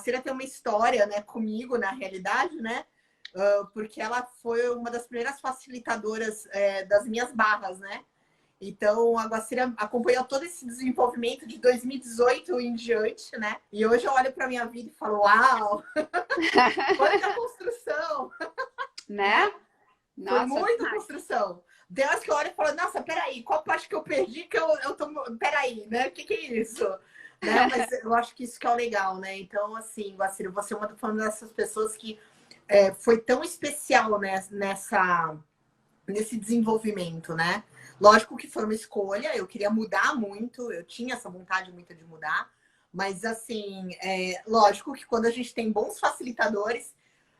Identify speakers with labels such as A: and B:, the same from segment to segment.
A: Guacira tem uma história, né, comigo, na realidade, né? Porque ela foi uma das primeiras facilitadoras das minhas barras, né? Então, a Guacira acompanhou todo esse desenvolvimento de 2018 em diante, né? E hoje eu olho para minha vida e falo, uau, quanta construção!
B: Né?
A: Foi
B: Nossa,
A: muita
B: demais.
A: construção. Tem horas que eu olho e falo, nossa, peraí, qual parte que eu perdi que eu tô... Peraí, né? O que é isso? Né? Mas eu acho que isso que é o legal, né? Então, assim, Guacira, você é uma dessas pessoas que foi tão especial, né, nesse desenvolvimento, né? Lógico que foi uma escolha, eu queria mudar muito, eu tinha essa vontade muito de mudar, mas assim, lógico que quando a gente tem bons facilitadores,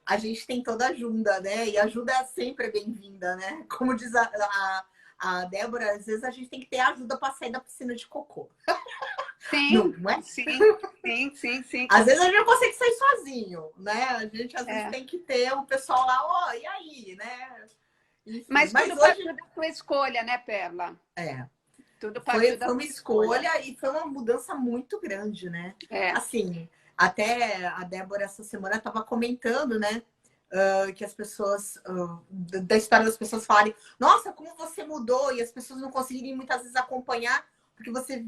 A: a gente tem toda ajuda, né? E ajuda sempre é bem-vinda, né? Como diz a Débora, às vezes a gente tem que ter ajuda para sair da piscina de cocô.
B: Sim,
A: Não é?
B: sim,
A: Às
B: com
A: vezes a gente
B: certeza.
A: não consegue sair sozinho, né? A gente às vezes
B: É.
A: tem que ter o pessoal lá, ó, e aí, né? Enfim,
B: Mas
A: mas
B: tudo
A: hoje
B: partiu da tua escolha, né, Perla?
A: é,
B: Tudo
A: foi,
B: partiu da
A: foi uma
B: tua escolha.
A: escolha e foi uma mudança muito grande, né?
B: É.
A: Assim, até a Débora essa semana estava comentando, né? Que as pessoas, da história das pessoas falarem, nossa, como você mudou, e as pessoas não conseguirem muitas vezes acompanhar, porque você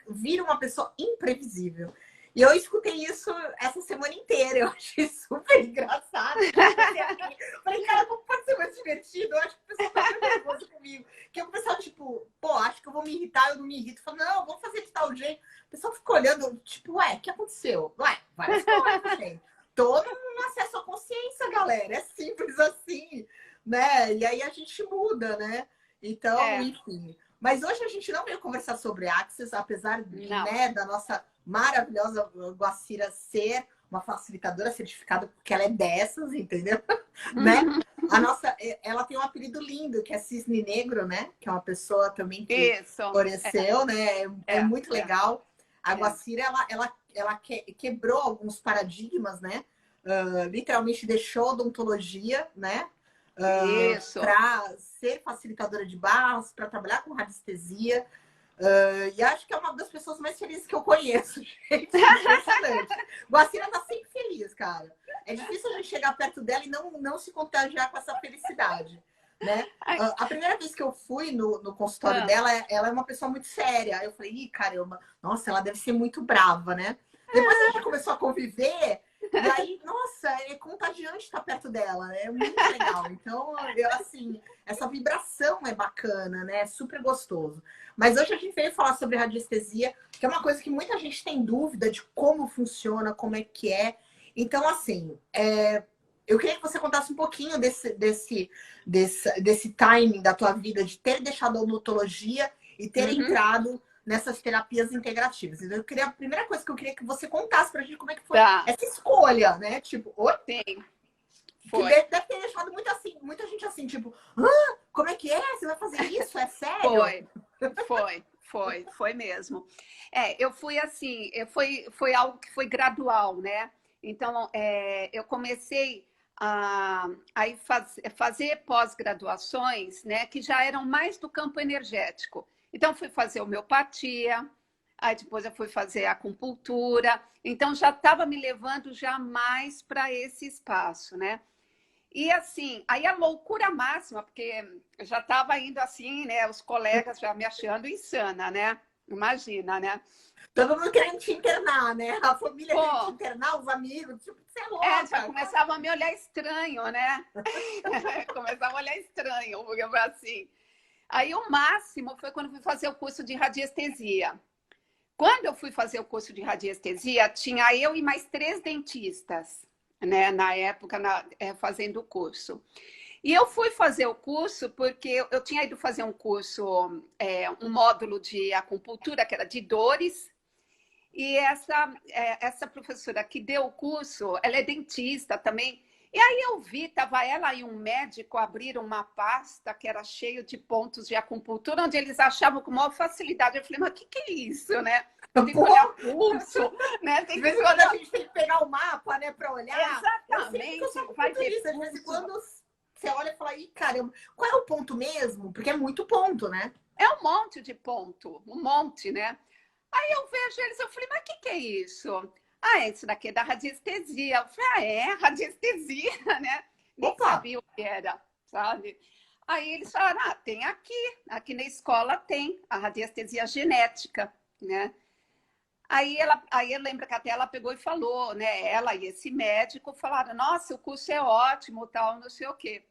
A: vira uma pessoa imprevisível. E eu escutei isso essa semana inteira, eu achei super engraçado. Eu comecei a rir. Falei, cara, como pode ser mais divertido? Eu acho que o pessoal tá muito nervoso comigo. Que o pessoal, tipo, pô, acho que eu vou me irritar, eu não me irrito. Falo, não, vamos fazer de tal jeito. O pessoal fica olhando, tipo, ué, o que aconteceu? Ué, várias coisas, gente. Todo mundo acesso à consciência, galera. É simples assim, né? E aí a gente muda, né? Então,
B: É,
A: enfim. Mas hoje a gente não veio conversar sobre Axis, apesar,
B: não.
A: né, da nossa maravilhosa Guacira ser uma facilitadora certificada, porque ela é dessas, entendeu? Né? A nossa, ela tem um apelido lindo, que é Cisne Negro, né? Que é uma pessoa também que
B: Isso.
A: floresceu, né? É
B: É,
A: muito
B: é,
A: legal. A
B: é.
A: Guacira, ela quebrou alguns paradigmas, né? Literalmente deixou a odontologia, né?
B: Isso.
A: Para ser facilitadora de barras, para trabalhar com radiestesia. E acho que é uma das pessoas mais felizes que eu conheço, gente. Impressionante. Guacira tá sempre feliz, cara. É difícil a gente chegar perto dela e não se contagiar com essa felicidade, né?
B: Ai,
A: A primeira vez que eu fui no consultório
B: ah,
A: dela, ela é uma pessoa muito séria. Aí eu falei, ih, caramba, nossa, ela deve ser muito brava, né? Depois a gente começou a conviver, e aí, nossa, é contagiante estar perto dela, né? É muito legal. Então, assim, essa vibração é bacana, né? É super gostoso. Mas hoje a gente veio falar sobre radiestesia, que é uma coisa que muita gente tem dúvida de como funciona, como é que é. Então, assim, eu queria que você contasse um pouquinho desse timing da tua vida, de ter deixado a odontologia e ter
B: uhum,
A: entrado nessas terapias integrativas. Então, a primeira coisa que eu queria que você contasse pra gente como é que foi
B: tá.
A: essa escolha, né? Tipo, oi?
B: Sim,
A: Que
B: foi.
A: deve ter deixado muita gente assim, tipo, ah, como é que é? Você vai fazer isso? É sério?
B: Foi mesmo. Eu fui assim, foi algo que foi gradual, né? Então, eu comecei fazer pós-graduações, né, que já eram mais do campo energético. Então, fui fazer homeopatia, aí depois eu fui fazer acupuntura, então já estava me levando já mais para esse espaço, né? E assim, aí a loucura máxima, porque eu já estava indo assim, né? Os colegas já me achando insana, né? Imagina, né?
A: Todo mundo querendo te internar, né? A família querendo te
B: Pô,
A: internar, os amigos, tipo, você é
B: já
A: louca.
B: começavam a me olhar estranho, né? Começavam a olhar estranho, porque foi assim. Aí o máximo foi quando fui fazer o curso de radiestesia. Quando eu fui fazer o curso de radiestesia, tinha eu e mais 3 dentistas, né? Na época, fazendo o curso. E eu fui fazer o curso porque eu tinha ido fazer um curso, um módulo de acupuntura, que era de dores, e essa professora que deu o curso, ela é dentista também. E aí eu vi, estava ela e um médico abriram uma pasta que era cheio de pontos de acupuntura, onde eles achavam com maior facilidade. Eu falei, mas o que é isso, né? Tem que
A: Pô,
B: olhar pulso, né?
A: de
B: Tem que
A: vez em quando a
B: olhar.
A: gente tem que pegar o mapa, né, pra olhar. Eu sempre que eu sou
B: Exatamente, vai ver
A: acupunturista, de vez em
B: pulso.
A: quando você olha e fala, ih, caramba, qual é o ponto mesmo? Porque é muito ponto, né?
B: É um monte de ponto, um monte, né? Aí eu vejo eles, eu falei, mas o que é isso? Ah, isso daqui é da radiestesia. Eu falei, ah, é? Radiestesia, né? Nem
A: Opa!
B: sabia o que era, sabe? Aí eles falaram, ah, tem aqui na escola tem a radiestesia genética, né? Aí eu lembro que até ela pegou e falou, né? Ela e esse médico falaram, nossa, o curso é ótimo, tal, não sei o quê.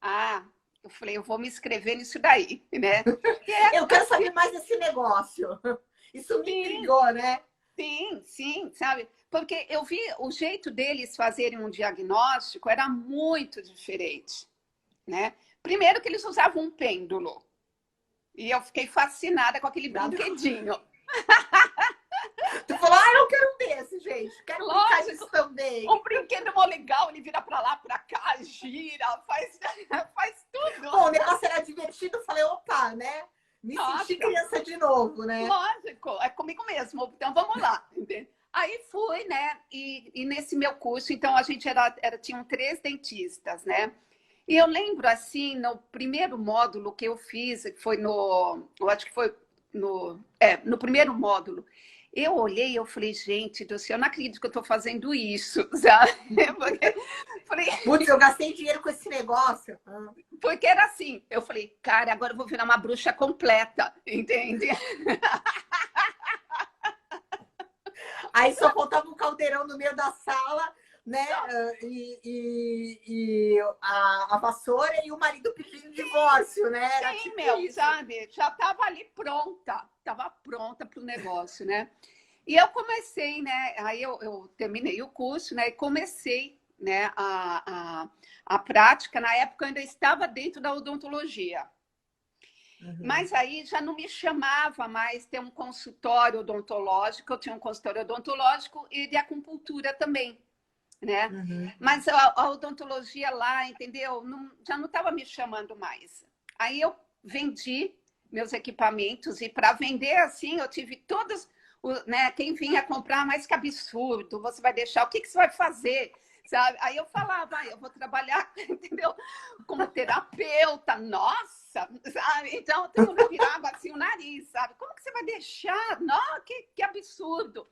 B: Ah, eu falei, eu vou me inscrever nisso daí, né? E é
A: Eu quero
B: assim,
A: saber mais desse negócio. Isso me
B: sim,
A: intrigou, né?
B: sim, sim, sabe? Porque eu vi o jeito deles fazerem um diagnóstico era muito diferente, né? Primeiro que eles usavam um pêndulo. E eu fiquei fascinada com aquele brinquedinho.
A: Tu falou, ah, eu quero um desse, gente. Quero brincar
B: Lógico,
A: disso também.
B: um brinquedo mó legal, ele vira pra lá, pra cá, gira, faz tudo.
A: Bom, o negócio era divertido, eu falei, opa, né? Me senti
B: Nossa,
A: criança de novo, né?
B: lógico, é comigo mesmo. Então vamos lá. Aí fui, né? E nesse meu curso, então a gente tinham 3 dentistas, né? E eu lembro assim, no primeiro módulo que eu fiz, que foi eu acho que foi no primeiro módulo, eu olhei e eu falei, gente do céu, eu não acredito que eu estou fazendo isso, sabe? Porque, falei,
A: Putz, eu gastei dinheiro com esse negócio.
B: porque era assim, eu falei, cara, agora eu vou virar uma bruxa completa, entende?
A: Aí só faltava um caldeirão no meio da sala, né? E a vassoura e o marido pedindo divórcio, né? Era
B: Sim,
A: tipo
B: meu,
A: isso.
B: sabe? Já estava ali pronta, estava pronta para o negócio, né? E eu comecei, né? Aí eu terminei o curso, né? E comecei, né? A prática. Na época eu ainda estava dentro da odontologia.
A: Uhum,
B: Mas aí já não me chamava mais ter um consultório odontológico. Eu tinha um consultório odontológico e de acupuntura também, né?
A: uhum.
B: Mas a odontologia lá, entendeu? Já não estava me chamando mais. Aí eu vendi meus equipamentos e para vender assim, eu tive todos, né? Quem vinha comprar, mas que absurdo, você vai deixar, o que você vai fazer? Sabe? Aí eu falava, eu vou trabalhar, entendeu? Como terapeuta, nossa, sabe? Então todo mundo virava assim o nariz, sabe? Como que você vai deixar? Não, que absurdo.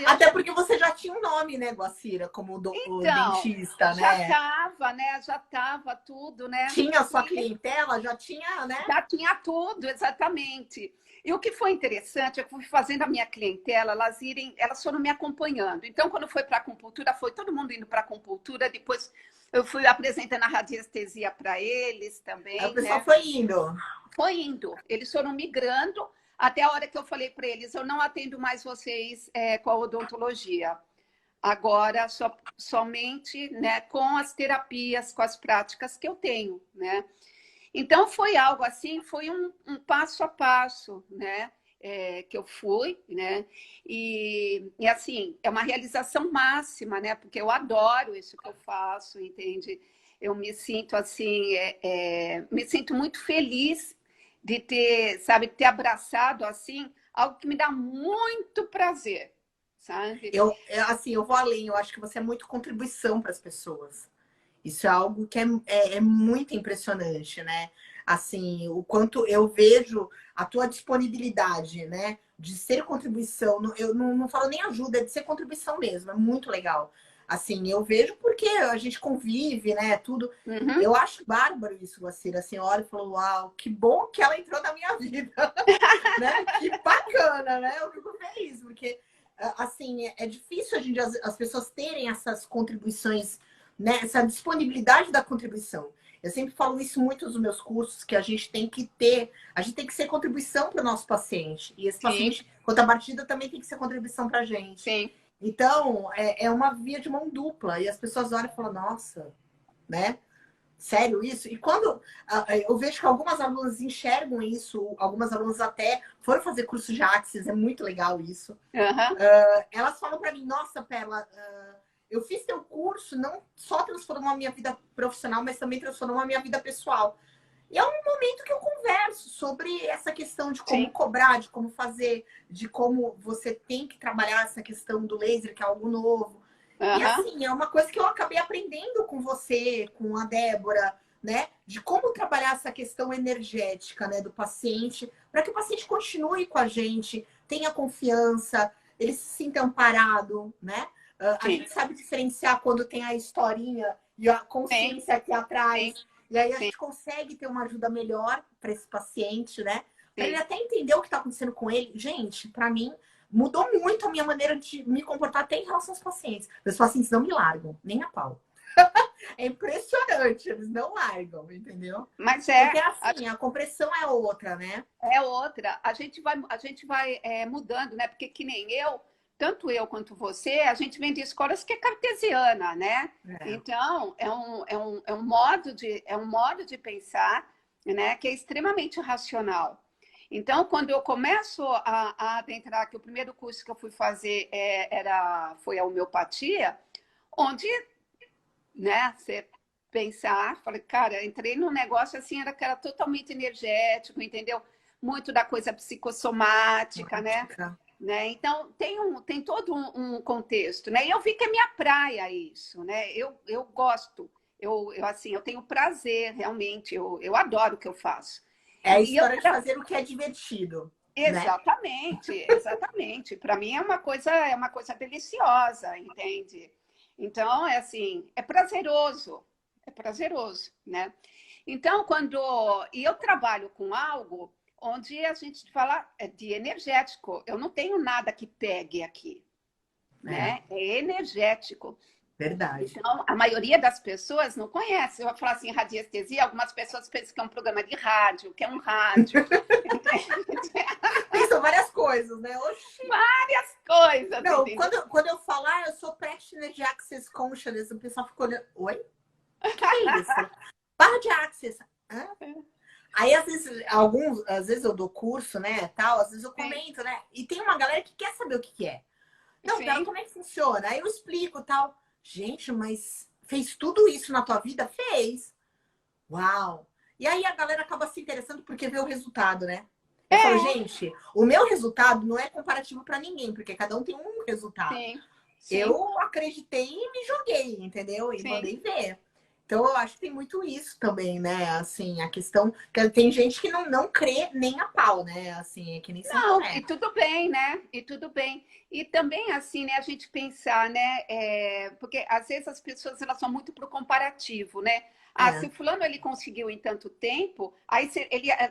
A: Até porque você já tinha um nome, né, Guacira, como o
B: Então,
A: dentista,
B: já
A: né?
B: estava, né? Já estava tudo, né?
A: Tinha a sua
B: E
A: clientela, já tinha, né?
B: já tinha tudo, exatamente. E o que foi interessante é que eu fui fazendo a minha clientela, elas foram me acompanhando. Então, quando foi para a acupuntura, foi todo mundo indo para a acupuntura. Depois, eu fui apresentando a radiestesia para eles
A: Aí o
B: também,
A: pessoal
B: né?
A: foi indo.
B: Foi indo. Eles foram migrando até a hora que eu falei para eles: eu não atendo mais vocês com a odontologia. Agora, somente, né, com as terapias, com as práticas que eu tenho, né? Então, foi algo assim, foi um passo a passo, né? Que eu fui, né? E assim, é uma realização máxima, né? Porque eu adoro isso que eu faço, entende? Eu me sinto assim, me sinto muito feliz de ter, sabe, ter abraçado assim, algo que me dá muito prazer, sabe?
A: Assim, eu vou além, eu acho que você é muito contribuição para as pessoas. Isso é algo que é muito impressionante, né? Assim, o quanto eu vejo a tua disponibilidade, né? De ser contribuição. Eu não falo nem ajuda, é de ser contribuição mesmo. É muito legal. Assim, eu vejo porque a gente convive, né? Tudo.
B: Uhum.
A: Eu acho bárbaro isso, Guacira. Assim, olha e falou, uau, que bom que ela entrou na minha vida, né? Que bacana, né? Eu fico feliz, porque assim, é difícil as pessoas terem essas contribuições, né? Essa disponibilidade da contribuição. Eu sempre falo isso muito nos meus cursos, que a gente tem que ter, a gente tem que ser contribuição para o nosso paciente. E esse
B: Sim,
A: paciente, contrapartida, também tem que ser contribuição para a gente.
B: sim.
A: Então, é uma via de mão dupla. E as pessoas olham e falam, nossa, né? Sério isso? E quando eu vejo que algumas alunas enxergam isso, algumas alunas até foram fazer curso de Axis, é muito legal isso.
B: Uhum.
A: Elas falam para mim, nossa, Perla, eu fiz teu curso, não só transformou a minha vida profissional, mas também transformou a minha vida pessoal. E é um momento que eu converso sobre essa questão de como
B: Sim.
A: cobrar, de como fazer, de como você tem que trabalhar essa questão do laser, que é algo novo. E
B: Uhum.
A: assim, é uma coisa que eu acabei aprendendo com você, com a Débora, né? De como trabalhar essa questão energética, né, do paciente, para que o paciente continue com a gente, tenha confiança, eles se sintam amparados, né? A
B: Sim,
A: gente sabe diferenciar quando tem a historinha e a
B: sim,
A: consciência aqui atrás.
B: sim,
A: E aí a
B: sim,
A: gente consegue ter uma ajuda melhor para esse paciente, né? Para ele
B: sim.
A: até entender o que está acontecendo com ele. Gente, para mim, mudou muito a minha maneira de me comportar até em relação aos pacientes. Os pacientes não me largam, nem a pau. É impressionante, eles não largam, entendeu?
B: Mas
A: Porque
B: a
A: assim, a compressão é outra, né?
B: é outra. A gente vai mudando, né? Porque que nem eu, tanto eu quanto você, a gente vem de escolas que é cartesiana, né?
A: É.
B: Então, é um modo de pensar, né, que é extremamente racional. Então, quando eu começo a adentrar, que o primeiro curso que eu fui fazer foi a homeopatia, onde, né, você pensar, falei, cara, entrei num negócio assim, que era totalmente energético, entendeu? Muito da coisa psicossomática, né?
A: Ótica.
B: Então, tem todo um contexto, né? E eu vi que é minha praia isso, né? Eu gosto, assim, eu tenho prazer, realmente, eu adoro o que eu faço.
A: É a
B: Eu,
A: história de fazer o que é divertido, né?
B: exatamente, exatamente. Para mim é uma coisa deliciosa, entende? Então, é assim, é prazeroso, né? Então, e eu trabalho com algo onde a gente fala de energético. Eu não tenho nada que pegue aqui,
A: É,
B: né? É energético.
A: verdade.
B: Então, a maioria das pessoas não conhece. Eu vou falar assim, radiestesia, algumas pessoas pensam que é um programa de rádio, que é um rádio.
A: Pensam várias coisas, né? Oxi.
B: Várias coisas,
A: Não,
B: entendeu?
A: quando eu falar, eu sou practitioner de Access Consciousness, o pessoal ficou olhando. Oi? O que é isso? Barra de Access. Hã? Aí, às vezes eu dou curso, né, tal, às vezes eu
B: Sim,
A: comento, né? E tem uma galera que quer saber o que é. Não, Bela,
B: sim.
A: como é que funciona? Aí eu explico, tal. Gente, mas fez tudo isso na tua vida? Fez. Uau! E aí a galera acaba se interessando porque vê o resultado, né? Eu falo,
B: É,
A: gente, o meu resultado não é comparativo para ninguém, porque cada um tem um resultado.
B: sim, sim,
A: Eu acreditei e me joguei, entendeu? E
B: sim.
A: mandei ver. Então eu acho que tem muito isso também, né? Assim, a questão que tem gente que não crê nem a pau, né? Assim, é que nem Santo
B: Não,
A: Tomé.
B: e tudo bem, né? E tudo bem. E também, assim, né, a gente pensar, né? Porque às vezes as pessoas elas são muito pro comparativo, né? Ah, se
A: É,
B: o fulano ele conseguiu em tanto tempo, aí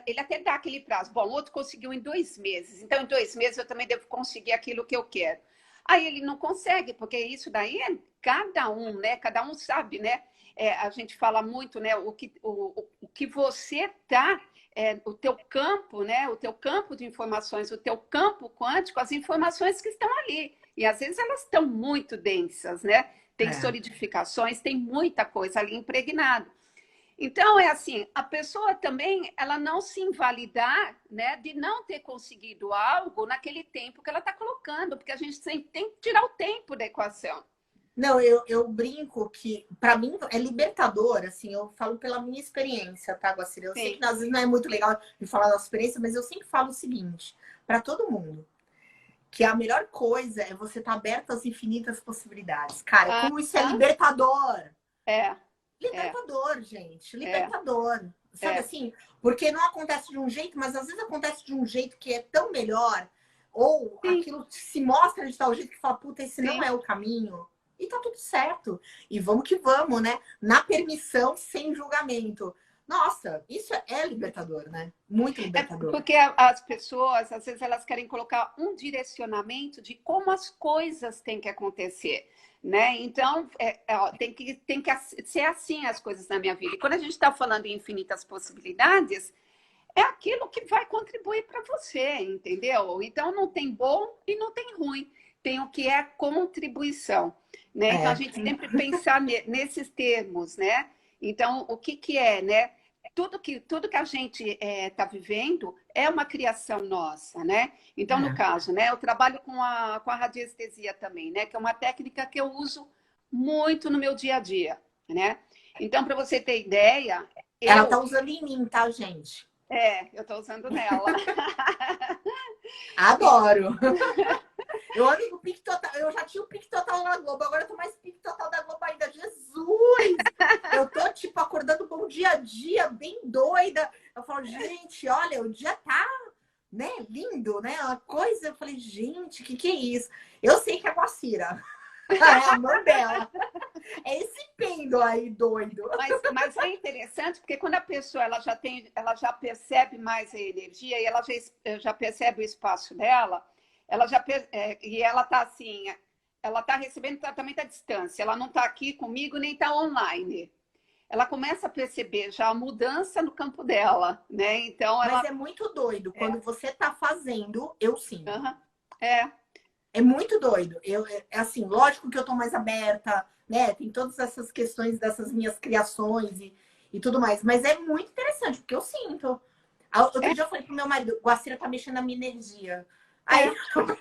B: ele até dá aquele prazo. Bom, o outro conseguiu em 2 meses, então em 2 meses eu também devo conseguir aquilo que eu quero. Aí ele não consegue, porque isso daí é cada um, né? Cada um sabe, né? A gente fala muito, né? O que você tá o teu campo, né? O teu campo de informações, o teu campo quântico, as informações que estão ali. E às vezes elas estão muito densas, né? Tem
A: é.
B: solidificações, tem muita coisa ali impregnada. Então, é assim, a pessoa também, ela não se invalidar, né, de não ter conseguido algo naquele tempo que ela está colocando, porque a gente sempre tem que tirar o tempo da equação.
A: Não, eu brinco que, para mim, é libertador, assim, eu falo pela minha experiência, tá, Guacira? Eu sei
B: Sim.
A: que às vezes não é muito legal de falar da nossa experiência, mas eu sempre falo o seguinte, para todo mundo, que a melhor coisa é você estar aberto às infinitas possibilidades. Cara,
B: Ah,
A: como isso é libertador!
B: é, é,
A: Libertador, gente,
B: é,
A: libertador. Sabe
B: é.
A: assim? Porque não acontece de um jeito, mas às vezes acontece de um jeito que é tão melhor, ou
B: Sim,
A: aquilo se mostra de tal jeito que fala, puta, esse não
B: sim.
A: é o caminho. E tá tudo certo. E vamos que vamos, né? Na permissão, sem julgamento. Nossa, isso é libertador, né? Muito
B: É
A: libertador.
B: porque as pessoas, às vezes, elas querem colocar um direcionamento de como as coisas têm que acontecer, né? Então, ó, tem que ser assim as coisas na minha vida. E quando a gente está falando em infinitas possibilidades, é aquilo que vai contribuir para você, entendeu? Então, não tem bom e não tem ruim. Tem o que é contribuição, né? Então, a
A: É,
B: gente sempre pensar nesses termos, né? Então, o que que é, né? Tudo que a gente está vivendo é uma criação nossa, né? Então, no
A: é.
B: caso, né, eu trabalho com a radiestesia também, né? Que é uma técnica que eu uso muito no meu dia a dia, né? Então, para você ter ideia,
A: Ela tá
B: eu
A: usando em mim, tá, gente?
B: eu estou usando nela.
A: Adoro. Eu ando no Pique Total. Eu já tinha o Pique Total na Globo, agora eu tô mais Pique Total da Globo ainda. Jesus! Eu tô, tipo, acordando bom dia a dia, bem doida. Eu falo, gente, olha, o dia né? Lindo, né? Uma coisa, eu falei, gente, o que é isso? Eu sei que é Guacira. É a mão dela. É esse pêndulo aí doido.
B: Mas é interessante porque quando a pessoa ela já percebe mais a energia e ela já percebe o espaço dela, e ela está assim, ela está recebendo tratamento à distância, ela não está aqui comigo nem está online. Ela começa a perceber já a mudança no campo dela, né? Então
A: Mas
B: ela
A: é muito doido. Quando você está fazendo, eu sinto.
B: Aham. É,
A: É muito doido. É assim, lógico que eu tô mais aberta, né? Tem todas essas questões dessas minhas criações e tudo mais. Mas é muito interessante, porque eu sinto. Outro dia eu falei pro meu marido, Guacira tá mexendo na minha energia. Aí
B: é,
A: ele falou,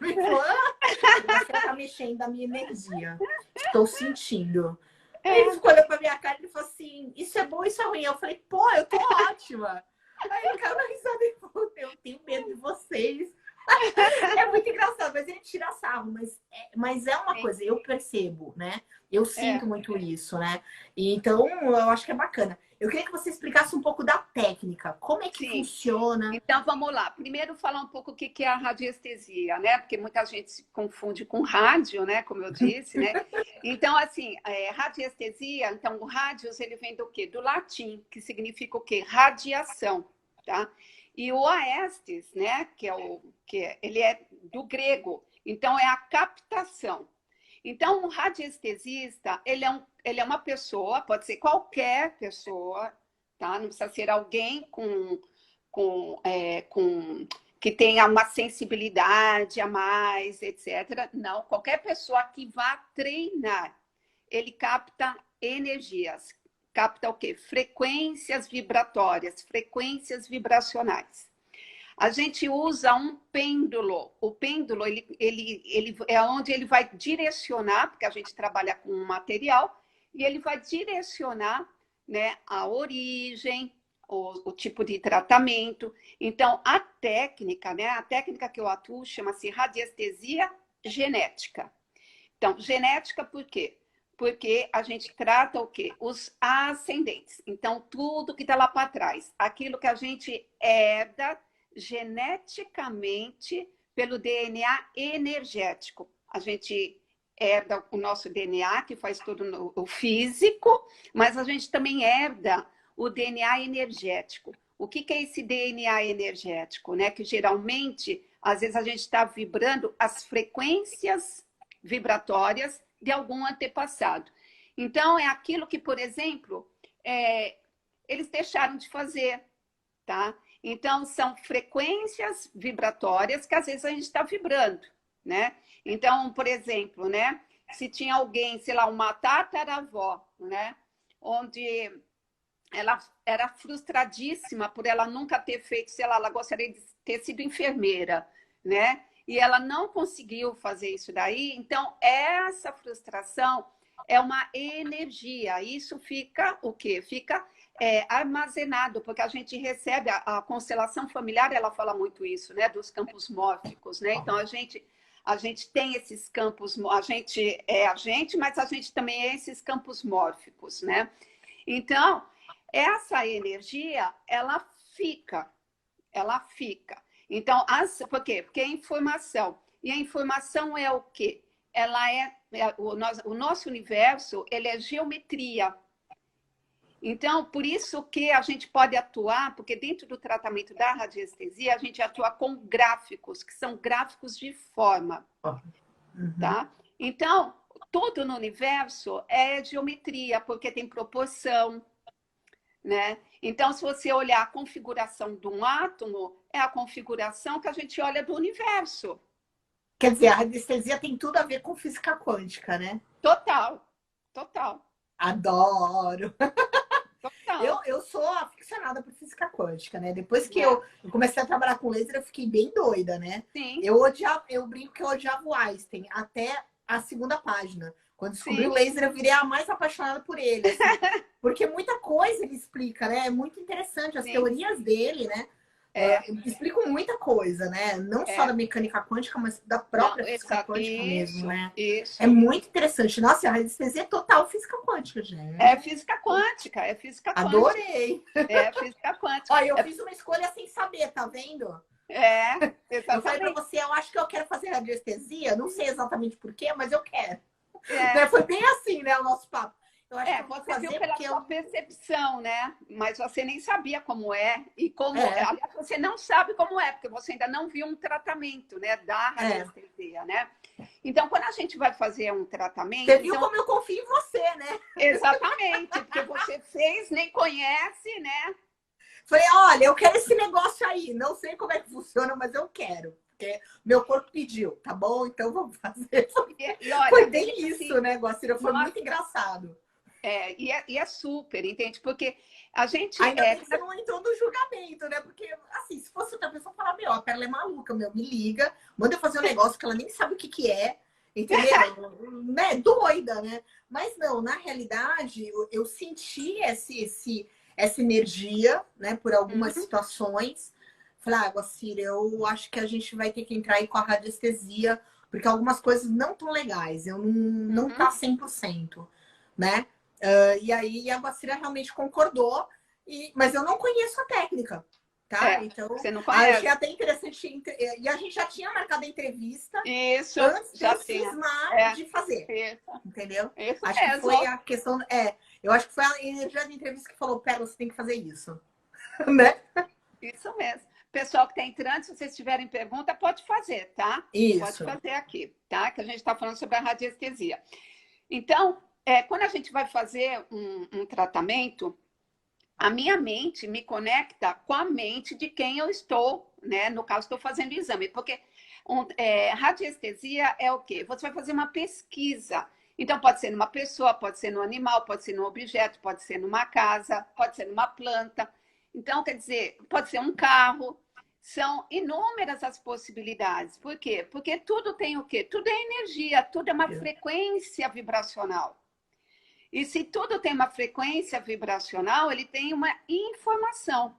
A: Guacira tá mexendo na minha energia. Estou sentindo. Aí ele
B: é.
A: ficou olhando pra minha cara e falou assim, isso é bom, isso é ruim. Eu falei, pô, eu tô ótima. Aí ele caiu na risada e falou, eu tenho medo de vocês. É muito engraçado, mas ele tira sarro, mas é uma
B: Sim,
A: coisa, eu percebo, né? Eu sinto
B: é.
A: muito isso, né? E então, eu acho que é bacana. Eu queria que você explicasse um pouco da técnica, como é que
B: Sim.
A: funciona.
B: Então, vamos lá. Primeiro, falar um pouco o que é a radiestesia, né? Porque muita gente se confunde com rádio, né? Como eu disse, né? Então, assim, radiestesia, então, o rádios, ele vem do quê? Do latim, que significa o quê? Radiação, tá? E o aestes, né? Ele é do grego. Então, é a captação. Então, um radiestesista, ele é uma pessoa, pode ser qualquer pessoa, tá? Não precisa ser alguém que tenha uma sensibilidade a mais, etc. Não, qualquer pessoa que vá treinar, ele capta energias, capta o quê? Frequências vibratórias, frequências vibracionais. A gente usa um pêndulo. O pêndulo ele é onde ele vai direcionar, porque a gente trabalha com um material, e ele vai direcionar, né, a origem, o tipo de tratamento. Então, a técnica, né, a técnica que eu atuo chama-se radiestesia genética. Então, genética por quê? Porque a gente trata o quê? Os ascendentes. Então, tudo que está lá para trás, aquilo que a gente herda geneticamente pelo DNA energético. A gente herda o nosso DNA, que faz tudo o físico, mas a gente também herda o DNA energético. O que é esse DNA energético? Né? Que geralmente, às vezes, a gente está vibrando as frequências vibratórias de algum antepassado. Então, é aquilo que, por exemplo, eles deixaram de fazer, tá? Então, são frequências vibratórias que às vezes a gente está vibrando, né? Então, por exemplo, né? Se tinha alguém, sei lá, uma tataravó, né? Onde ela era frustradíssima por ela nunca ter feito, sei lá, ela gostaria de ter sido enfermeira, né? E ela não conseguiu fazer isso daí. Então, essa frustração é uma energia. Isso fica o quê? Fica armazenado, porque a gente recebe, a constelação familiar, ela fala muito isso, né? Dos campos mórficos, né? Então, a gente tem esses campos, a gente é a gente, mas a gente também é esses campos mórficos, né? Então, essa energia, ela fica. Então, por quê? Porque é informação. E a informação é o quê? O nosso universo, ele é geometria. Então, por isso que a gente pode atuar, porque dentro do tratamento da radiestesia, a gente atua com gráficos, que são gráficos de forma, tá? Então, tudo no universo é geometria, porque tem proporção, né? Então, se você olhar a configuração de um átomo, é a configuração que a gente olha do universo.
A: Quer dizer, a radiestesia tem tudo a ver com física quântica, né?
B: Total, total.
A: Adoro!
B: Total.
A: Eu sou aficionada por física quântica, né? Depois que eu comecei a trabalhar com laser, eu fiquei bem doida, né?
B: Sim.
A: Eu brinco que eu odiava o Einstein até a segunda página. Quando descobri
B: Sim.
A: o laser, eu virei a mais apaixonada por ele. Assim, porque muita coisa ele explica, né? É muito interessante. As teorias dele, né? Explicam muita coisa, né? Não só da mecânica quântica, mas da própria física quântica mesmo, né?
B: Isso.
A: É muito interessante. Nossa, a radiestesia é total física quântica, gente.
B: É física quântica, é física quântica.
A: Adorei!
B: É física quântica.
A: Olha, eu fiz uma escolha sem saber, tá vendo? Eu falei para
B: exatamente.
A: você, eu acho que eu quero fazer radiestesia, não sei exatamente por quê, mas eu quero.
B: É,
A: Né? Foi bem assim, né, o nosso papo. Eu acho que eu vou
B: você viu
A: fazer
B: pela
A: porque
B: sua
A: eu...
B: percepção, né? Mas você nem sabia como é e como,
A: É,
B: aliás, você não sabe como é, porque você ainda não viu um tratamento, né, da
A: é.
B: radiestesia, né? Então, quando a gente vai fazer um
A: Você
B: tratamento,
A: viu
B: então,
A: como eu confio em você, né?
B: exatamente, porque você fez, nem conhece, né?
A: Falei, olha, eu quero esse negócio aí. Não sei como é que funciona, mas eu quero. Porque meu corpo pediu, tá bom? Então vamos fazer.
B: E
A: Foi
B: olha, tem
A: bem
B: gente
A: isso,
B: assim,
A: né, Guacira? Foi muito
B: nossa,
A: engraçado.
B: e é super, entende? Porque a gente
A: Ainda bem que você não entrou no julgamento, né? Porque, assim, se fosse outra pessoa, falar, meu, a Perla é maluca, meu, me liga, manda eu fazer um negócio que ela nem sabe o que que é, entendeu? Né? Doida, né? Mas não, na realidade, eu senti essa energia, né, por algumas
B: Uhum,
A: situações. Falei, ah, Guacira, eu acho que a gente vai ter que entrar aí com a radiestesia, porque algumas coisas não tão legais, eu não
B: uhum.
A: tá 100%, né? E aí a Guacira realmente concordou, mas eu não conheço a técnica, tá? Então,
B: Você não
A: achei
B: conhece.
A: até interessante. E a gente já tinha marcado a entrevista
B: Isso,
A: antes de
B: já
A: eu
B: tinha.
A: cismar
B: É,
A: de fazer,
B: isso,
A: entendeu?
B: isso
A: Acho que foi
B: mesmo.
A: a questão. Eu acho que foi a energia da entrevista que falou: Pera, você tem que fazer isso, né?
B: Isso mesmo. Pessoal que está entrando, se vocês tiverem pergunta, pode fazer, tá? Pode
A: Isso.
B: fazer aqui, tá? Que a gente está falando sobre a radiestesia. Então, quando a gente vai fazer um tratamento, a minha mente me conecta com a mente de quem eu estou, né? No caso, estou fazendo o exame, porque radiestesia é o quê? Você vai fazer uma pesquisa. Então, pode ser numa pessoa, pode ser num animal, pode ser num objeto, pode ser numa casa, pode ser numa planta. Então, quer dizer, pode ser um carro. São inúmeras as possibilidades. Por quê? Porque tudo tem o quê? Tudo é energia, tudo é uma frequência vibracional. E se tudo tem uma frequência vibracional, ele tem uma informação.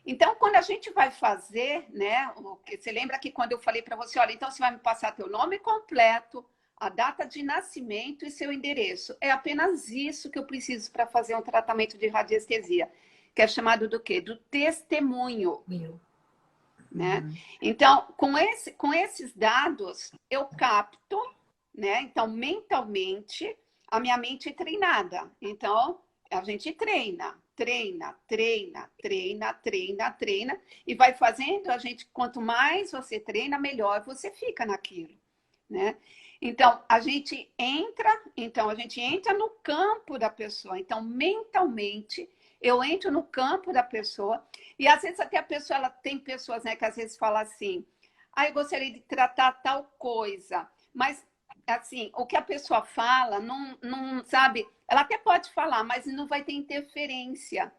B: Então, quando a gente vai fazer, né? Você lembra que quando eu falei para você, olha, então você vai me passar teu nome completo, a data de nascimento e seu endereço. É apenas isso que eu preciso para fazer um tratamento de radiestesia, que é chamado do quê? Do testemunho,
A: Meu.
B: né? Então, com esses dados, eu capto, né? Então, mentalmente, a minha mente é treinada. Então, a gente treina, treina, treina, treina, treina, treina, e vai fazendo, a gente, quanto mais você treina, melhor você fica naquilo, né? Então a gente entra no campo da pessoa. Então, mentalmente, eu entro no campo da pessoa, e às vezes até a pessoa, ela tem pessoas, né, que às vezes fala assim: "Ah, eu gostaria de tratar tal coisa", mas assim, o que a pessoa fala, não sabe, ela até pode falar, mas não vai ter interferência,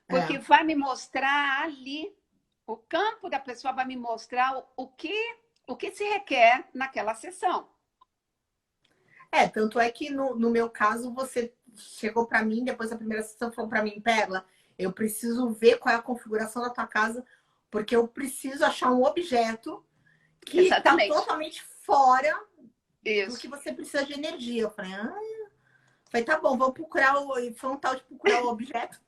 B: porque
A: É.
B: vai me mostrar ali, o campo da pessoa vai me mostrar o que se requer naquela sessão.
A: Tanto é que no meu caso, você chegou para mim, depois da primeira sessão, falou para mim, Perla, eu preciso ver qual é a configuração da tua casa, porque eu preciso achar um objeto que está
B: Exatamente.
A: totalmente fora do que
B: Isso.
A: você precisa de energia. Eu falei, tá bom, vamos procurar foi um tal de procurar o objeto.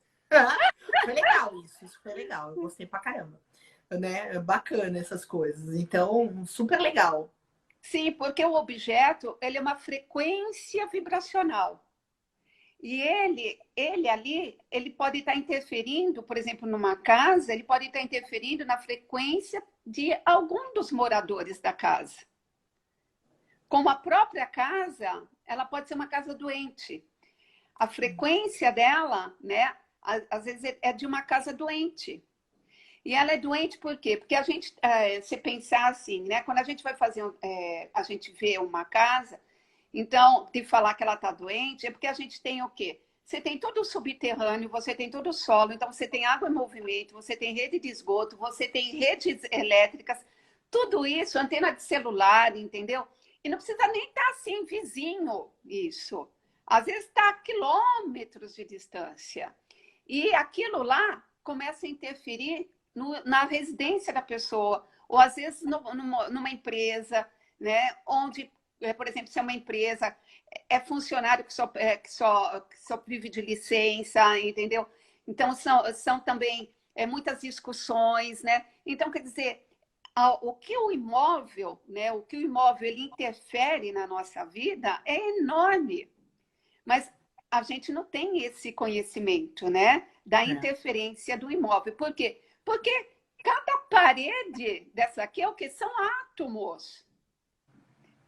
A: Foi legal isso foi legal. Eu gostei pra caramba. Né? Bacana essas coisas. Então, super legal.
B: Sim, porque o objeto, ele é uma frequência vibracional. E ele ali, ele pode estar interferindo, por exemplo, numa casa, ele pode estar interferindo na frequência de algum dos moradores da casa. Como a própria casa, ela pode ser uma casa doente. A frequência dela, né, às vezes é de uma casa doente. E ela é doente por quê? Porque a gente, se pensar assim, né? Quando a gente vai fazer, a gente vê uma casa, então, de falar que ela está doente, é porque a gente tem o quê? Você tem todo o subterrâneo, você tem todo o solo, então você tem água em movimento, você tem rede de esgoto, você tem redes elétricas, tudo isso, antena de celular, entendeu? E não precisa nem estar assim, vizinho, isso. Às vezes está a quilômetros de distância. E aquilo lá começa a interferir na residência da pessoa, ou às vezes numa empresa, né? Onde, por exemplo, se é uma empresa, é funcionário que só vive de licença, entendeu? Então, são também muitas discussões, né? Então, quer dizer, o que o imóvel, né? O que o imóvel ele interfere na nossa vida é enorme. Mas a gente não tem esse conhecimento, né? Da interferência do imóvel. Por quê? Porque cada parede dessa aqui é o que? São átomos,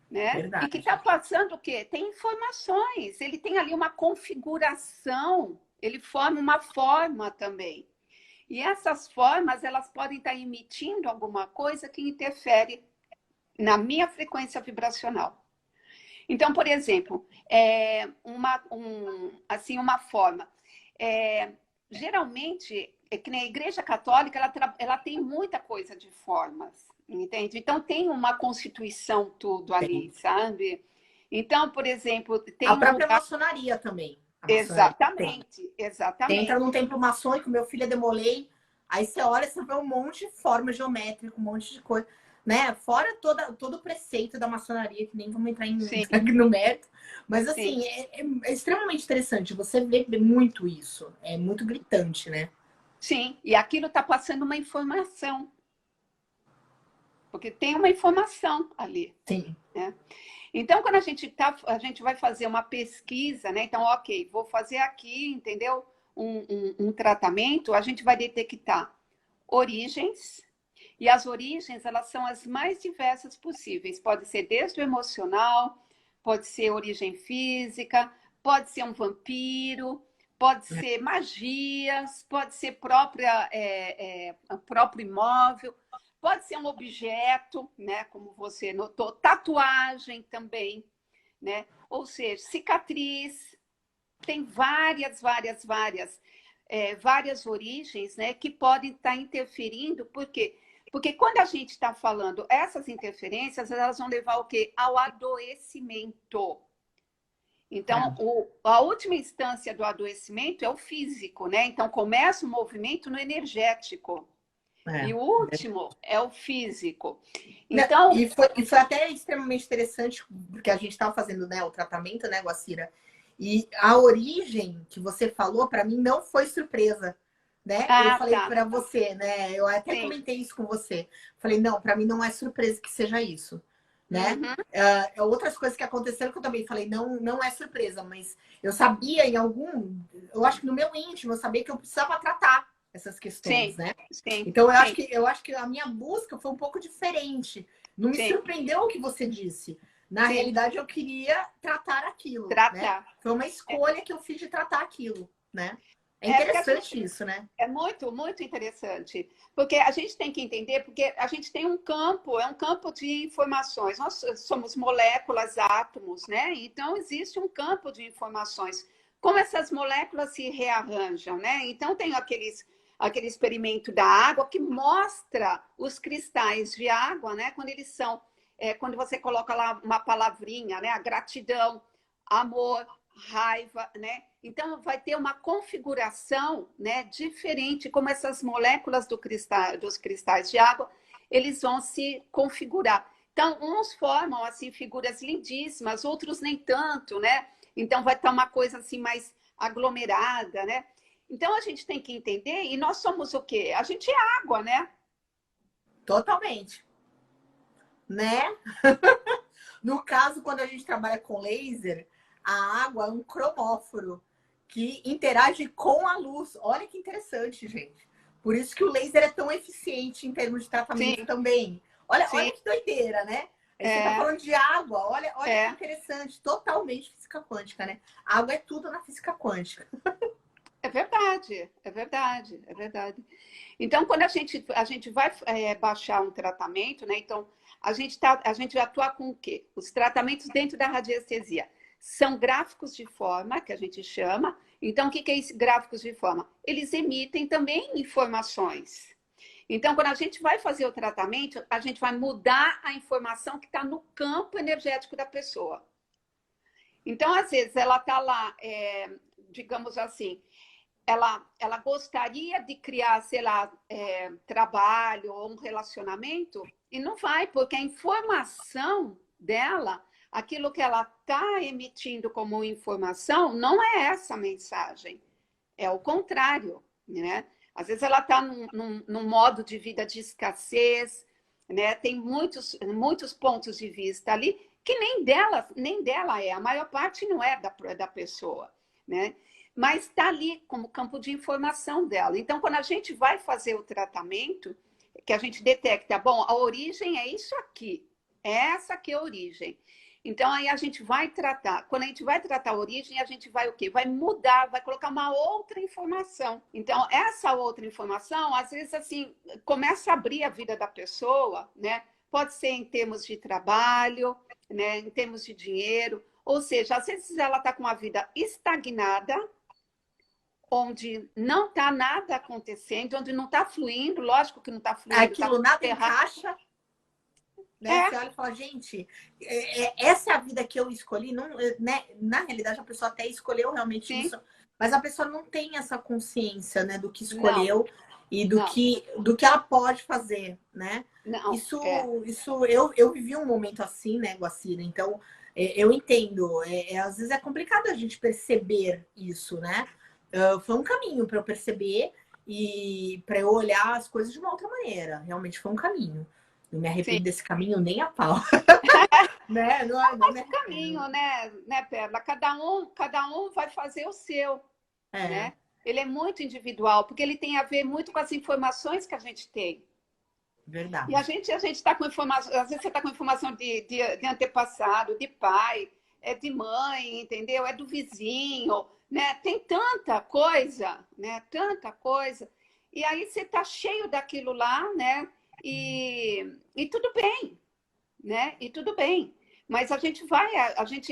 B: né?
A: Verdade.
B: E que está passando o quê? Tem informações. Ele tem ali uma configuração, ele forma uma forma também. E essas formas, elas podem estar emitindo alguma coisa que interfere na minha frequência vibracional. Então, por exemplo, assim, uma forma. Geralmente, é que na Igreja Católica, ela tem muita coisa de formas, entende? Então, tem uma constituição tudo ali, sabe? Então, por exemplo, tem
A: a própria maçonaria também.
B: Exatamente, exatamente.
A: Você entra num templo maçônico, meu filho é demolei, aí você olha, você vê um monte de forma geométrica, um monte de coisa, né? Fora todo o preceito da maçonaria, que nem vamos entrar no mérito, mas assim, é extremamente interessante, você vê muito isso, é muito gritante, né?
B: Sim, e aquilo está passando uma informação, porque tem uma informação ali.
A: Sim.
B: Né? Então, quando a gente vai fazer uma pesquisa, né? Então, ok, vou fazer aqui, entendeu? Um tratamento, a gente vai detectar origens, e as origens, elas são as mais diversas possíveis. Pode ser desde o emocional, pode ser origem física, pode ser um vampiro, pode ser magias, pode ser próprio imóvel, pode ser um objeto, né? Como você notou, tatuagem também, né? Ou seja, cicatriz, tem várias origens, né? Que podem estar interferindo, por quê? Porque quando a gente está falando essas interferências, elas vão levar o quê? Ao adoecimento. Então, a última instância do adoecimento é o físico, né? Então, começa o movimento no energético. E o último é o físico. Então,
A: e foi até extremamente interessante, porque a gente estava fazendo, né, o tratamento, né, Guacira? E a origem que você falou, para mim, não foi surpresa. Né? Eu falei para você, né? Eu até comentei isso com você. Falei, não, para mim não é surpresa que seja isso, né? Outras coisas que aconteceram que eu também falei, não é surpresa, mas eu sabia eu acho que no meu íntimo, eu sabia que eu precisava tratar essas questões, né? Então eu acho que a minha busca foi um pouco diferente. Não me surpreendeu o que você disse. Na realidade, eu queria tratar aquilo. Né? Foi uma escolha que eu fiz de tratar aquilo, né? É interessante isso, né?
B: É muito, muito interessante. Porque a gente tem que entender, porque a gente tem um campo de informações. Nós somos moléculas, átomos, né? Então, existe um campo de informações. Como essas moléculas se rearranjam, né? Então, tem aquele experimento da água que mostra os cristais de água, né? Quando eles são... quando você coloca lá uma palavrinha, né? A gratidão, amor, raiva, né? Então, vai ter uma configuração, né, diferente, como essas moléculas dos cristais de água, eles vão se configurar. Então, uns formam, assim, figuras lindíssimas, outros nem tanto, né? Então, vai estar uma coisa, assim, mais aglomerada, né? Então, a gente tem que entender, e nós somos o quê? A gente é água, né?
A: Totalmente. Né? No caso, quando a gente trabalha com laser, a água é um cromóforo que interage com a luz. Olha que interessante, gente. Por isso que o laser é tão eficiente em termos de tratamento também. Olha que doideira, né? Aí você tá falando de água. Olha que interessante. Totalmente física quântica, né? A água é tudo na física quântica.
B: É verdade, é verdade, é verdade. Então, quando a gente vai baixar um tratamento, né? Então, a gente vai atuar com o quê? Os tratamentos dentro da radiestesia. São gráficos de forma, que a gente chama. Então, o que é esse gráficos de forma? Eles emitem também informações. Então, quando a gente vai fazer o tratamento, a gente vai mudar a informação que está no campo energético da pessoa. Então, às vezes, ela está lá, digamos assim, ela gostaria de criar, sei lá, trabalho ou um relacionamento e não vai, porque a informação dela, aquilo que ela está emitindo como informação, não é essa mensagem. É o contrário, né? Às vezes ela está num modo de vida de escassez, né? Tem muitos pontos de vista ali que nem dela é, a maior parte não é da pessoa, né? Mas está ali como campo de informação dela. Então, quando a gente vai fazer o tratamento, que a gente detecta, bom, a origem é isso aqui, é essa aqui é a origem. Então, aí a gente vai tratar. Quando a gente vai tratar a origem, a gente vai o quê? Vai mudar, vai colocar uma outra informação. Então, essa outra informação, às vezes, assim, começa a abrir a vida da pessoa, né? Pode ser em termos de trabalho, né? Em termos de dinheiro. Ou seja, às vezes ela está com uma vida estagnada, onde não está nada acontecendo, onde não está fluindo, lógico que não está fluindo.
A: Aquilo nada encaixa. Né? Você olha e fala, gente, essa é a vida que eu escolhi. Não, né? Na realidade, a pessoa até escolheu realmente
B: Sim.
A: isso, mas a pessoa não tem essa consciência, né, do que escolheu e do
B: Não.
A: que ela pode fazer, né?
B: Não.
A: Isso eu vivi um momento assim, né, Guacira? Então, eu entendo. Às vezes é complicado a gente perceber isso, né? Foi um caminho para eu perceber e para eu olhar as coisas de uma outra maneira. Realmente foi um caminho. Não me arrependo
B: Sim.
A: desse caminho nem a pau. Né? Não me arrependo.
B: Caminho, né, Perla? Cada um vai fazer o seu, né? Ele é muito individual, porque ele tem a ver muito com as informações que a gente tem.
A: Verdade.
B: E a gente está com informação, às vezes você está com informação de antepassado, de pai, de mãe, entendeu? É do vizinho, né? Tem tanta coisa, né? Tanta coisa. E aí você está cheio daquilo lá, né? E tudo bem, né? E tudo bem. Mas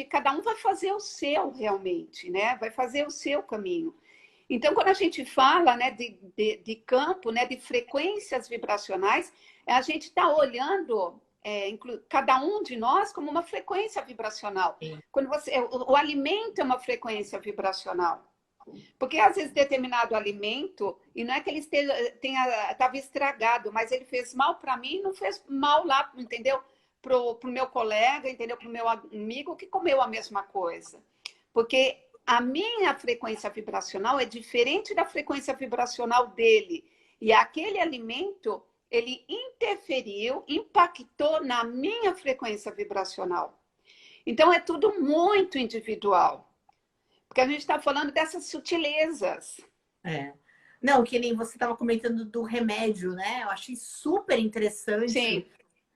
B: cada um vai fazer o seu realmente, né? Vai fazer o seu caminho. Então, quando a gente fala, né, de campo, né, de frequências vibracionais, a gente está olhando cada um de nós como uma frequência vibracional. Quando o alimento é uma frequência vibracional. Porque, às vezes, determinado alimento, e não é que ele estava estragado, mas ele fez mal para mim, não fez mal lá, entendeu? Para o meu colega, entendeu? Para o meu amigo que comeu a mesma coisa. Porque a minha frequência vibracional é diferente da frequência vibracional dele. E aquele alimento, ele interferiu, impactou na minha frequência vibracional. Então, é tudo muito individual. Porque a gente está falando dessas sutilezas.
A: Não, que nem você estava comentando do remédio, né? Eu achei super interessante.
B: Sim.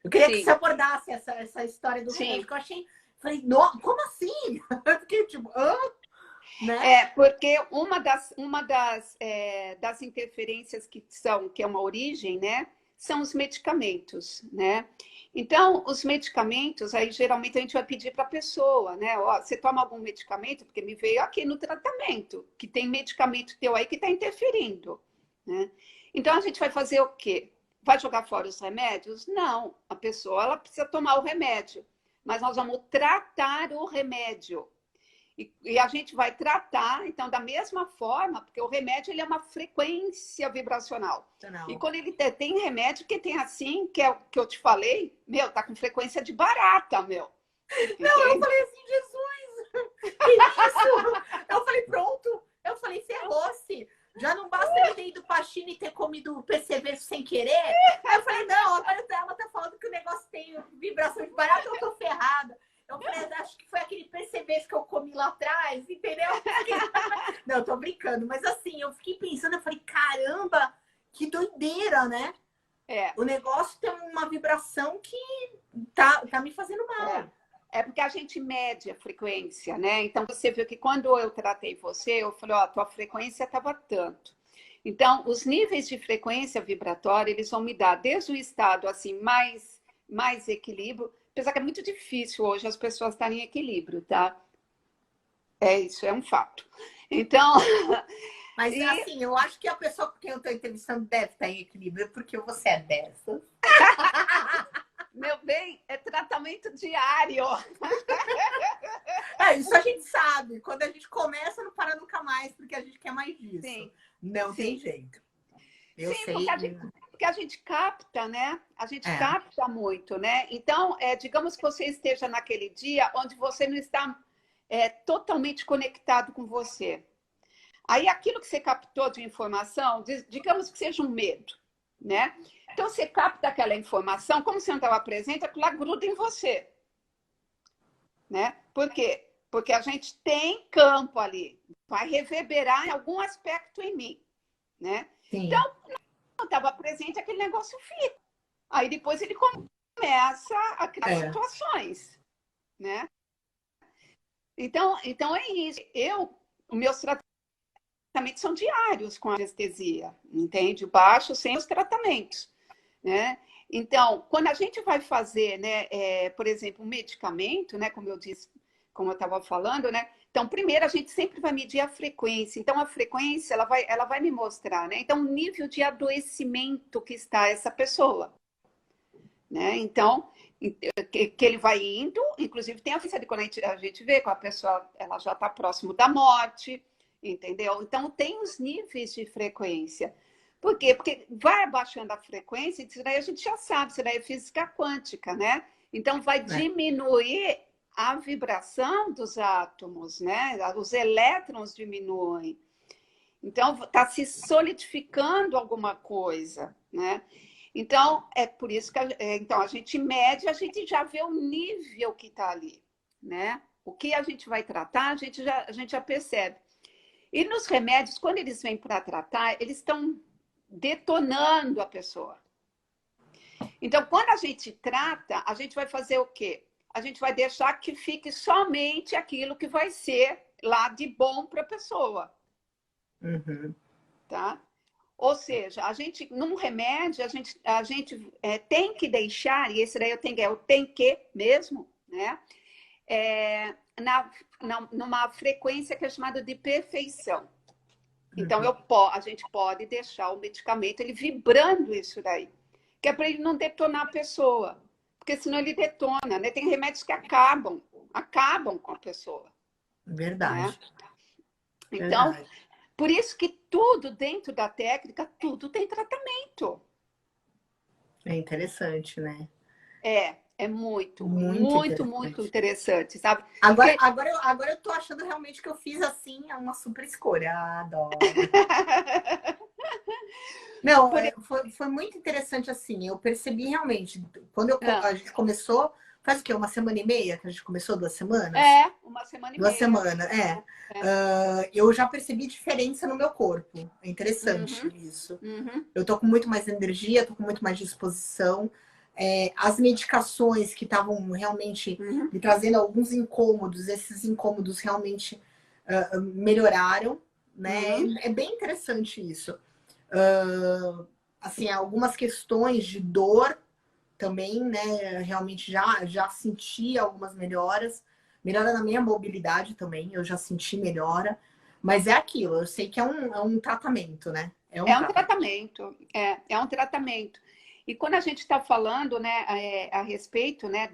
A: Eu queria que você abordasse essa história do remédio, que eu achei... Falei, como assim? Eu fiquei tipo... Né?
B: Porque uma das interferências que é uma origem, né? São os medicamentos, né? Então, os medicamentos, aí geralmente a gente vai pedir para a pessoa, né? Ó, você toma algum medicamento? Porque me veio aqui no tratamento, que tem medicamento teu aí que está interferindo, né? Então, a gente vai fazer o quê? Vai jogar fora os remédios? Não. A pessoa, ela precisa tomar o remédio. Mas nós vamos tratar o remédio. E a gente vai tratar, então, da mesma forma, porque o remédio ele é uma frequência vibracional. Não. E quando ele tem remédio que tem assim, que é o que eu te falei, tá com frequência de barata, meu.
A: Não, eu falei assim, Jesus, que isso? Eu falei, pronto. Eu falei, ferrou-se. Já não basta ele ter ido pra China e ter comido perceber sem querer. Aí eu falei, não, agora ela tá falando que o negócio tem vibração de barata, eu tô ferrada. Eu falei, acho que foi aquele perceber que eu comi lá atrás, entendeu? Não, eu tô brincando, mas assim, eu fiquei pensando, eu falei, caramba, que doideira, né? O negócio tem uma vibração que tá me fazendo mal.
B: É porque a gente mede a frequência, né? Então, você viu que quando eu tratei você, eu falei, ó, tua frequência estava tanto. Então, os níveis de frequência vibratória, eles vão me dar desde o estado, assim, mais equilíbrio, apesar que é muito difícil hoje as pessoas estarem em equilíbrio, tá? Isso é um fato. Então...
A: Mas, assim, eu acho que a pessoa com quem eu estou entrevistando deve estar em equilíbrio, porque você é dessa.
B: Meu bem, é tratamento diário.
A: Isso a gente sabe. Quando a gente começa, não para nunca mais, porque a gente quer mais disso.
B: Sim.
A: Não tem jeito. Eu sei.
B: Porque a gente capta, né? A gente capta muito, né? Então, digamos que você esteja naquele dia onde você não está totalmente conectado com você. Aí aquilo que você captou de informação, digamos que seja um medo, né? Então você capta aquela informação, como você não estava presente, aquilo lá gruda em você, né? Por quê? Porque a gente tem campo ali, vai reverberar em algum aspecto em mim, né? Então,
A: Sim.
B: não estava presente, aquele negócio fica. Aí depois ele começa a criar
A: É.
B: situações, né? Então é isso. Os meus tratamentos são diários com anestesia, entende? Baixo sem os tratamentos, né? Então, quando a gente vai fazer, né, por exemplo, um medicamento, né, como eu disse, como eu estava falando, né? Então, primeiro a gente sempre vai medir a frequência. Então, a frequência ela vai me mostrar, né? Então, o nível de adoecimento que está essa pessoa, né? Então, que ele vai indo, inclusive tem a frequência de quando a gente vê que a pessoa ela já está próximo da morte, entendeu? Então, tem os níveis de frequência. Por quê? Porque vai abaixando a frequência, isso daí a gente já sabe, isso daí é física quântica, né? Então, vai
A: É.
B: diminuir a vibração dos átomos, né? Os elétrons diminuem. Então, está se solidificando alguma coisa, né? Então, é por isso que então, a gente mede, a gente já vê o nível que está ali, né? O que a gente vai tratar, a gente já percebe. E nos remédios, quando eles vêm para tratar, eles estão detonando a pessoa. Então, quando a gente trata, a gente vai fazer o quê? A gente vai deixar que fique somente aquilo que vai ser lá de bom para a pessoa,
A: Uhum.
B: tá? Ou seja, a gente, num remédio, a gente tem que deixar, e esse daí eu tenho que mesmo, né? Numa frequência que é chamada de perfeição. Então,
A: Uhum.
B: a gente pode deixar o medicamento ele vibrando isso daí, que é para ele não detonar a pessoa, porque senão ele detona, né? Tem remédios que acabam com a pessoa, né?
A: Verdade.
B: Então,
A: Verdade.
B: por isso que tudo dentro da técnica, tudo tem tratamento.
A: É interessante, né?
B: É muito,
A: Muito
B: muito, muito
A: interessante.
B: interessante, sabe?
A: Agora,
B: Porque
A: agora eu tô achando realmente que eu fiz assim uma super escolha. Ah, adoro. Não,
B: por...
A: foi muito interessante assim. Eu percebi realmente, quando
B: Ah,
A: a gente começou, faz o quê? Uma semana e meia que a gente começou, 2 semanas?
B: uma semana e
A: 2 semanas,
B: meia.
A: é.
B: É.
A: Eu já percebi diferença no meu corpo. É interessante
B: Uhum,
A: isso.
B: uhum,
A: Eu tô com muito mais energia, tô com muito mais disposição. As medicações que estavam realmente
B: uhum,
A: me trazendo alguns incômodos, esses incômodos realmente melhoraram, né?
B: uhum,
A: É bem interessante isso. Assim, algumas questões de dor também, né? Realmente já senti algumas melhoras. Melhora na minha mobilidade também, eu já senti melhora. Mas é aquilo, eu sei que é um tratamento, né? É um
B: É um
A: tratamento.
B: tratamento, é um tratamento. E quando a gente está falando, né, a respeito, né,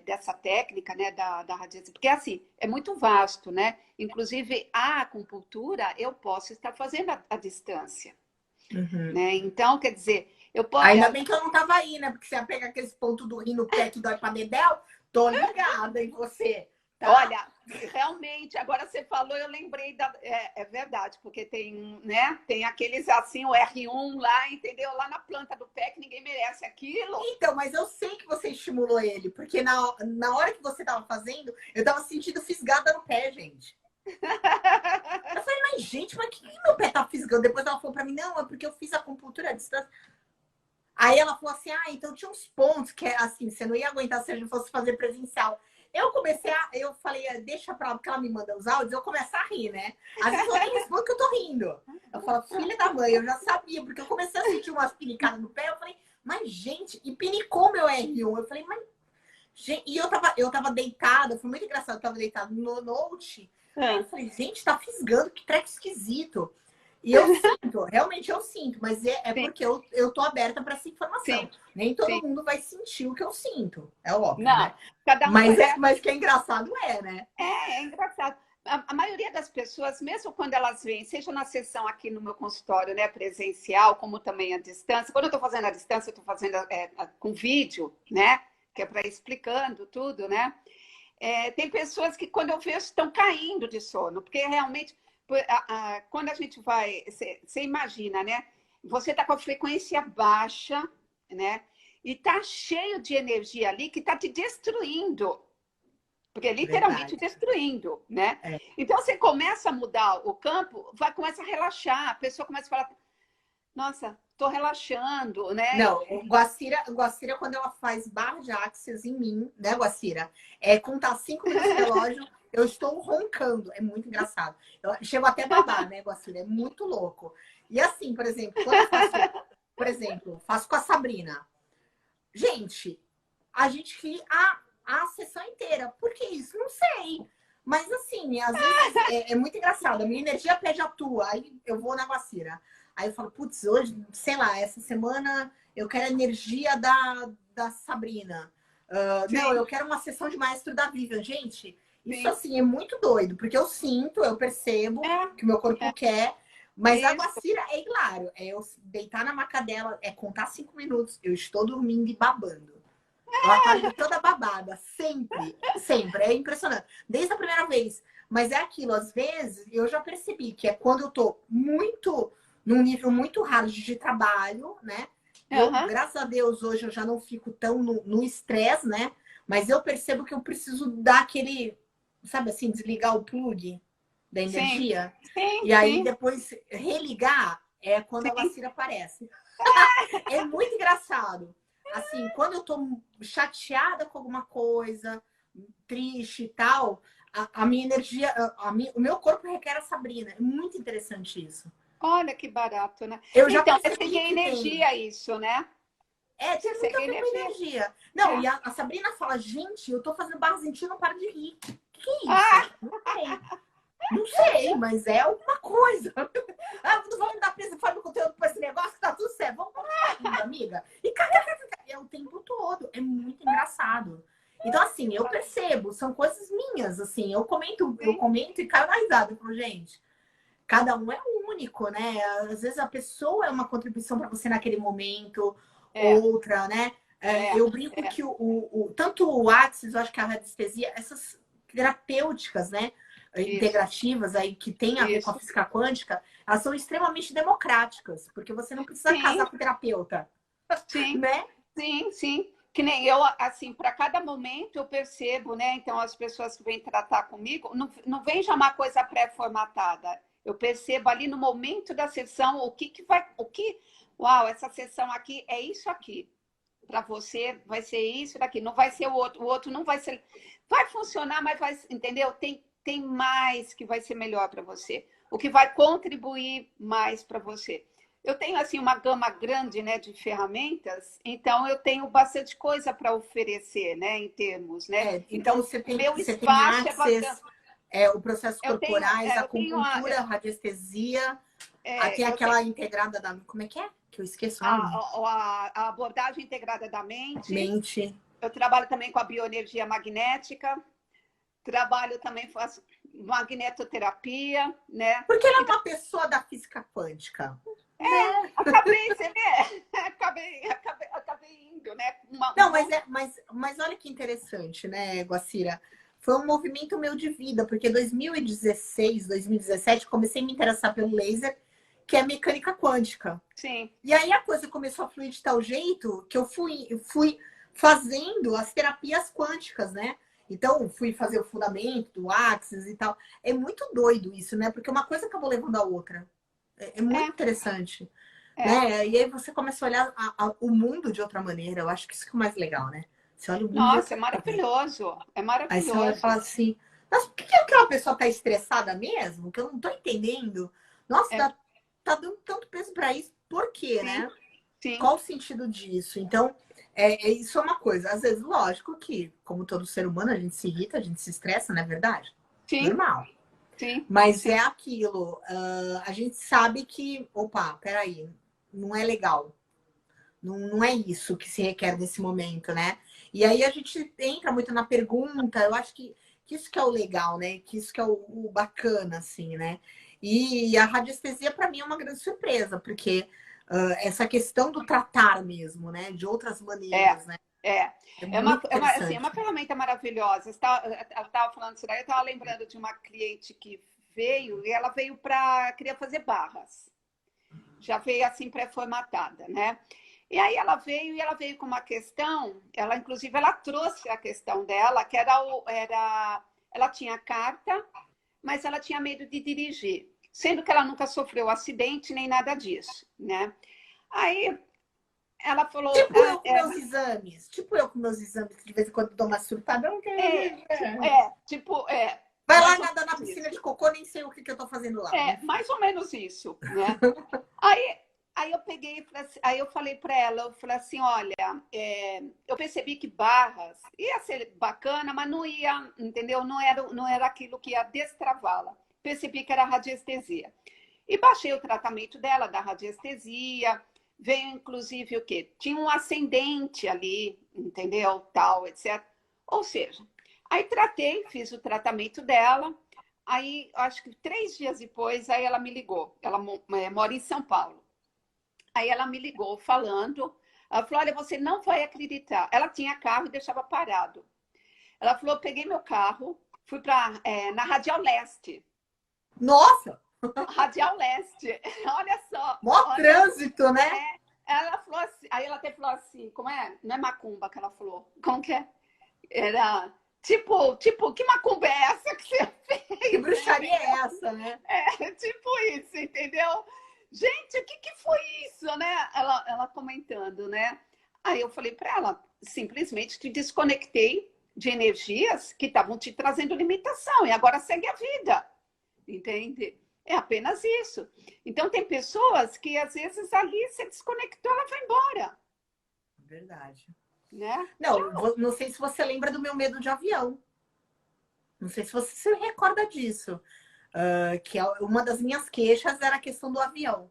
B: dessa técnica, né, da radiação, porque assim, é muito vasto, né? Inclusive a acupuntura eu posso estar fazendo à distância,
A: Uhum.
B: né? Então, quer dizer, eu posso,
A: Ainda bem que eu não tava aí, né? Porque você ia pegar aqueles pontos do rim no pé que dói pra dedéu. Tô ligada em você, tá?
B: olha, realmente, agora você falou, eu lembrei é verdade, porque tem, né? Tem aqueles assim, o R1 lá, entendeu? Lá na planta do pé que ninguém merece aquilo.
A: Então, mas eu sei que você estimulou ele, porque na hora que você tava fazendo, eu tava sentindo fisgada no pé, gente. Eu falei, mas gente, mas que meu pé tá fisgando? Depois ela falou pra mim, não, é porque eu fiz a acupuntura à distância. Aí ela falou assim, então tinha uns pontos que, assim, você não ia aguentar se a gente fosse fazer presencial. Eu falei, deixa pra lá, porque ela me manda os áudios, eu começo a rir, né? Às vezes eu nem respondo que eu tô rindo. Eu falo, filha da mãe, eu já sabia, porque eu comecei a sentir umas pinicadas no pé, eu falei, mas gente, e pinicou meu R1. Eu falei, mas gente, e eu tava deitada, foi muito engraçado, eu tava deitada no note. Aí eu falei, gente, tá fisgando, que treco esquisito. E eu sinto, realmente eu sinto, mas é
B: Sim,
A: porque eu tô aberta para essa informação.
B: sim,
A: Nem todo
B: sim.
A: mundo vai sentir o que eu sinto, é óbvio,
B: Não,
A: né?
B: cada um
A: Mas que é engraçado né?
B: é engraçado. A maioria das pessoas, mesmo quando elas vêm, seja na sessão aqui no meu consultório, né, presencial, como também à distância. Quando eu estou fazendo à distância, eu estou fazendo com vídeo, né, que é para ir explicando tudo, né. Tem pessoas que, quando eu vejo, estão caindo de sono, porque realmente quando a gente vai, você imagina, né? Você está com a frequência baixa, né? E tá cheio de energia ali que está te destruindo. Porque é literalmente
A: Verdade.
B: destruindo, né?
A: É.
B: Então você começa a mudar o campo, começa a relaxar, a pessoa começa a falar, nossa, tô relaxando, né?
A: Não, Guacira, quando ela faz barra de axis em mim, né, Guacira? Contar 5 minutos de relógio, eu estou roncando. É muito engraçado. Eu chego até a babar, né, Guacira? É muito louco. E assim, por exemplo, quando eu faço, por exemplo, faço com a Sabrina. Gente, a gente ri a sessão inteira. Por que isso? Não sei. Mas assim, às vezes é muito engraçado. A minha energia pede a tua. Aí eu vou na Guacira. Aí eu falo, putz, hoje, sei lá, essa semana eu quero a energia da Sabrina. Não,
B: Sim,
A: eu quero uma sessão de maestro da Vivian. Gente, isso
B: sim.
A: assim é muito doido, porque eu sinto, eu percebo que o meu corpo quer, mas a
B: Isso.
A: Guacira é hilário. É eu deitar na maca dela, é contar 5 minutos, eu estou dormindo e babando. Eu acordo toda babada, sempre, sempre. É impressionante. Desde a primeira vez. Mas é aquilo, às vezes, eu já percebi que é quando eu tô muito, num nível muito raro de trabalho, né? Eu,
B: Aham.
A: graças a Deus, hoje eu já não fico tão no estresse, né? Mas eu percebo que eu preciso dar aquele, sabe assim, desligar o plug da
B: Sim,
A: energia.
B: sim,
A: E aí
B: sim,
A: depois religar é quando a
B: sim.
A: vacina aparece. É muito engraçado. Assim, quando eu tô chateada com alguma coisa, triste e tal, a minha energia, o meu corpo requer a Sabrina. É muito interessante isso.
B: Olha que barato, né?
A: Eu já
B: Então, você
A: percebi
B: tem
A: que tem.
B: energia isso, né? Você
A: Tem muito a
B: segue
A: ver com
B: energia.
A: energia. Não,
B: É.
A: e a Sabrina fala, gente, eu tô fazendo barras em ti, não para de rir. Que é isso?
B: Ah,
A: Não sei. Não sei, mas é alguma coisa. Não vamos dar presa fora do conteúdo para esse negócio, que tá tudo certo. Vamos continuar rindo, amiga. E é o tempo todo. É muito engraçado. Então, assim, eu percebo, são coisas minhas, assim, eu
B: sim.
A: comento e caio na risada. Eu falo, gente, cada um é único, né? Às vezes a pessoa é uma contribuição para você naquele momento,
B: É,
A: outra, né?
B: é,
A: Eu brinco
B: é.
A: que tanto o Axis, eu acho que a radiestesia, essas terapêuticas, né?
B: Isso,
A: Integrativas aí que tem a ver com a
B: isso.
A: física quântica, elas são extremamente democráticas, porque você não precisa casar
B: Sim,
A: com o terapeuta,
B: sim,
A: né?
B: sim, sim. Que nem eu, assim, para cada momento eu percebo, né? Então, as pessoas que vêm tratar comigo, não vem já uma coisa pré-formatada. Eu percebo ali no momento da sessão uau, essa sessão aqui é isso aqui. Para você vai ser isso daqui, não vai ser o outro não vai ser. Vai funcionar, mas vai, entendeu? Tem mais que vai ser melhor para você. O que vai contribuir mais para você. Eu tenho assim uma gama grande, né, de ferramentas, então eu tenho bastante coisa para oferecer, né, em termos, né?
A: Então
B: Então, o meu
A: você tem
B: espaço é bacana.
A: Access, o processos corporais,
B: Eu tenho
A: acupuntura, radiestesia, tem
B: eu tenho
A: aquela integrada da. Como é que é? Que eu esqueço o nome.
B: a abordagem integrada da mente.
A: Mente.
B: Eu trabalho também com a bioenergia magnética. Trabalho também, faço magnetoterapia, né?
A: Porque ela é
B: Então,
A: uma pessoa da física quântica, né?
B: acabei, você vê? Acabei indo, né?
A: Não, mas olha que interessante, né, Guacira? Foi um movimento meu de vida, porque 2016, 2017, comecei a me interessar pelo laser, que é a mecânica quântica.
B: Sim,
A: E aí a coisa começou a fluir de tal jeito que eu fui fazendo as terapias quânticas, né? Então, fui fazer o fundamento do Axis e tal. É muito doido isso, né? Porque uma coisa acabou levando a outra. É muito
B: é,
A: interessante,
B: é.
A: né? E aí você começa a olhar o mundo de outra maneira. Eu acho que isso que é o mais legal, né? Você olha o mundo de
B: Nossa, é
A: outra maneira.
B: maravilhoso. É
A: Aí você olha e
B: maravilhoso.
A: fala assim, nossa, por que aquela pessoa tá estressada mesmo? Que eu não tô entendendo. Nossa,
B: É,
A: tá dando tanto peso para isso. Por quê,
B: sim,
A: né?
B: sim,
A: Qual o sentido disso? Então, isso é uma coisa. Às vezes, lógico que, como todo ser humano, a gente se irrita, a gente se estressa, não é verdade?
B: sim,
A: Normal.
B: sim,
A: Mas é
B: sim.
A: aquilo. A gente sabe que, opa, peraí, não é legal. Não é isso que se requer nesse momento, né? E aí a gente entra muito na pergunta, eu acho que isso que é o legal, né? Que isso que é o bacana, assim, né? E a radiestesia, para mim, é uma grande surpresa, porque essa questão do tratar mesmo, né? De outras
B: É,
A: maneiras, né?
B: é.
A: É muito
B: Assim, é uma
A: interessante.
B: ferramenta maravilhosa. Eu estava falando isso daí, eu estava lembrando de uma cliente que veio, e ela veio queria fazer barras. Já veio assim pré-formatada, né? E aí ela veio com uma questão, inclusive ela trouxe a questão dela, que ela tinha carta, mas ela tinha medo de dirigir, sendo que ela nunca sofreu acidente nem nada disso, né? Aí ela falou...
A: Tipo eu com meus exames. Tipo eu com meus exames, que de vez em quando dou uma surtada. Vai lá nadar na piscina de cocô, nem sei o que eu tô fazendo lá.
B: Mais ou menos isso, né? Aí eu peguei, aí eu falei para ela, eu falei assim, olha, eu percebi que barras ia ser bacana, mas não ia, entendeu? Não era aquilo que ia destravá-la. Percebi que era radiestesia. E baixei o tratamento dela, da radiestesia, veio inclusive o quê? Tinha um ascendente ali, entendeu? Tal, etc. Ou seja, aí fiz o tratamento dela, aí acho que 3 dias depois, aí ela me ligou. Ela mora em São Paulo. Aí ela me ligou falando, ela falou, olha, você não vai acreditar. Ela tinha carro e deixava parado. Ela falou, eu peguei meu carro, fui na Radial Leste.
A: Nossa!
B: Radial Leste, olha só.
A: Mó trânsito, né?
B: Ela falou assim, aí ela até falou assim, como é? Não é macumba que ela falou. Como que é? Era tipo, que macumba é essa que você fez?
A: Que bruxaria é essa, né?
B: Tipo isso, entendeu? Gente, o que foi isso, né? Ela comentando, né? Aí eu falei para ela, simplesmente te desconectei de energias que estavam te trazendo limitação e agora segue a vida, entende? É apenas isso. Então tem pessoas que às vezes ali se desconectou, ela vai embora.
A: Verdade.
B: Né?
A: Não sei se você lembra do meu medo de avião. Não sei se você se recorda disso. Que uma das minhas queixas era a questão do avião.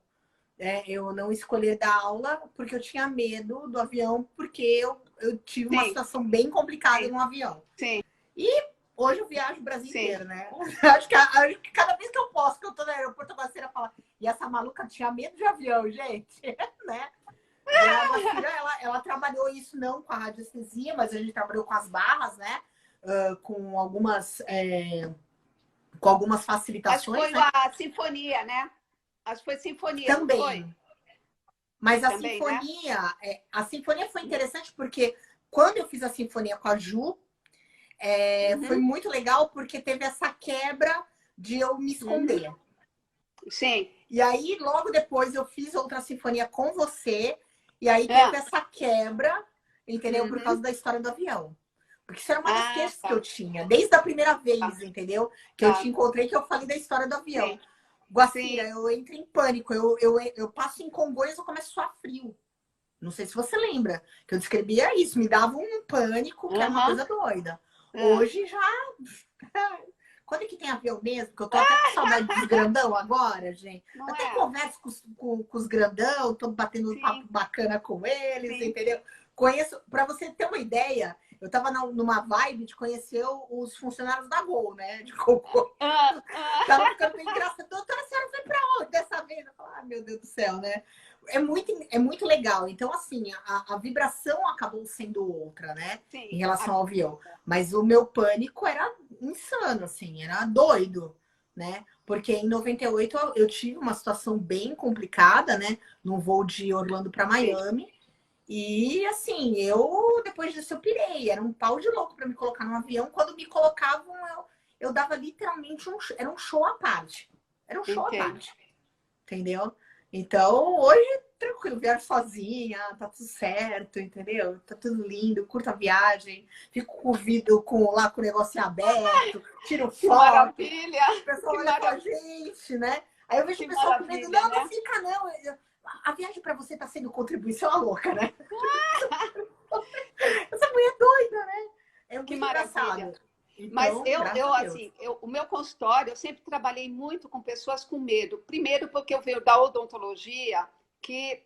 A: Eu não escolher dar aula porque eu tinha medo do avião, porque eu tive uma situação bem complicada no avião.
B: Sim.
A: E hoje eu viajo o Brasil inteiro, né? Acho que cada vez que eu posso, que eu tô no aeroporto, a Guacira fala, e essa maluca tinha medo de avião, gente, né? A Guacira, ela trabalhou isso não com a radiestesia, mas a gente trabalhou com as barras, né? Com algumas facilitações.
B: Acho que foi a sinfonia, né? Acho que foi sinfonia.
A: Também.
B: Foi?
A: Mas a
B: Também,
A: sinfonia, né? A sinfonia foi interessante porque quando eu fiz a sinfonia com a Ju, foi muito legal porque teve essa quebra de eu me esconder.
B: Sim.
A: E aí, logo depois, eu fiz outra sinfonia com você, e aí teve essa quebra, entendeu? Por causa da história do avião. Porque isso era uma das queixas que eu tinha, desde a primeira vez, entendeu? Que eu te encontrei, que eu falei da história do avião.
B: Sim.
A: Guacira, eu entro em pânico, eu passo em Congonhas, eu começo a suar frio. Não sei se você lembra, que eu descrevia isso, me dava um pânico, que era uma coisa doida. Hoje já... Quando é que tem avião mesmo? Que eu tô até com saudade dos grandão agora, gente. Eu até converso com os grandão, tô batendo um papo bacana com eles, entendeu? Conheço, pra você ter uma ideia, eu tava numa vibe de conhecer os funcionários da Gol, né? De cocô. Tava ficando bem engraçado. Doutora, a senhora foi pra onde dessa vez? Eu falei, meu Deus do céu, né? É muito legal. Então, assim, a vibração acabou sendo outra, né?
B: Sim.
A: Em relação ao avião. Mas o meu pânico era insano, assim, era doido, né? Porque em 98 eu tive uma situação bem complicada, né? Num voo de Orlando para Miami. E, assim, depois disso, eu pirei. Era um pau de louco para me colocar num avião. Quando me colocavam, eu dava literalmente era um show à parte. Era um show à parte. Entendeu? Então, hoje, tranquilo, viajo sozinha, tá tudo certo, entendeu? Tá tudo lindo, curto a viagem, fico com o vidro lá com o negócio aberto, tiro foto.
B: Maravilha!
A: O pessoal olha pra gente, né? Aí eu vejo o pessoal com medo, não fica não. A viagem pra você tá sendo contribuição à louca, né? Essa mulher é doida, né? É muito engraçado. Então,
B: mas o meu consultório, eu sempre trabalhei muito com pessoas com medo. Primeiro, porque eu venho da odontologia, que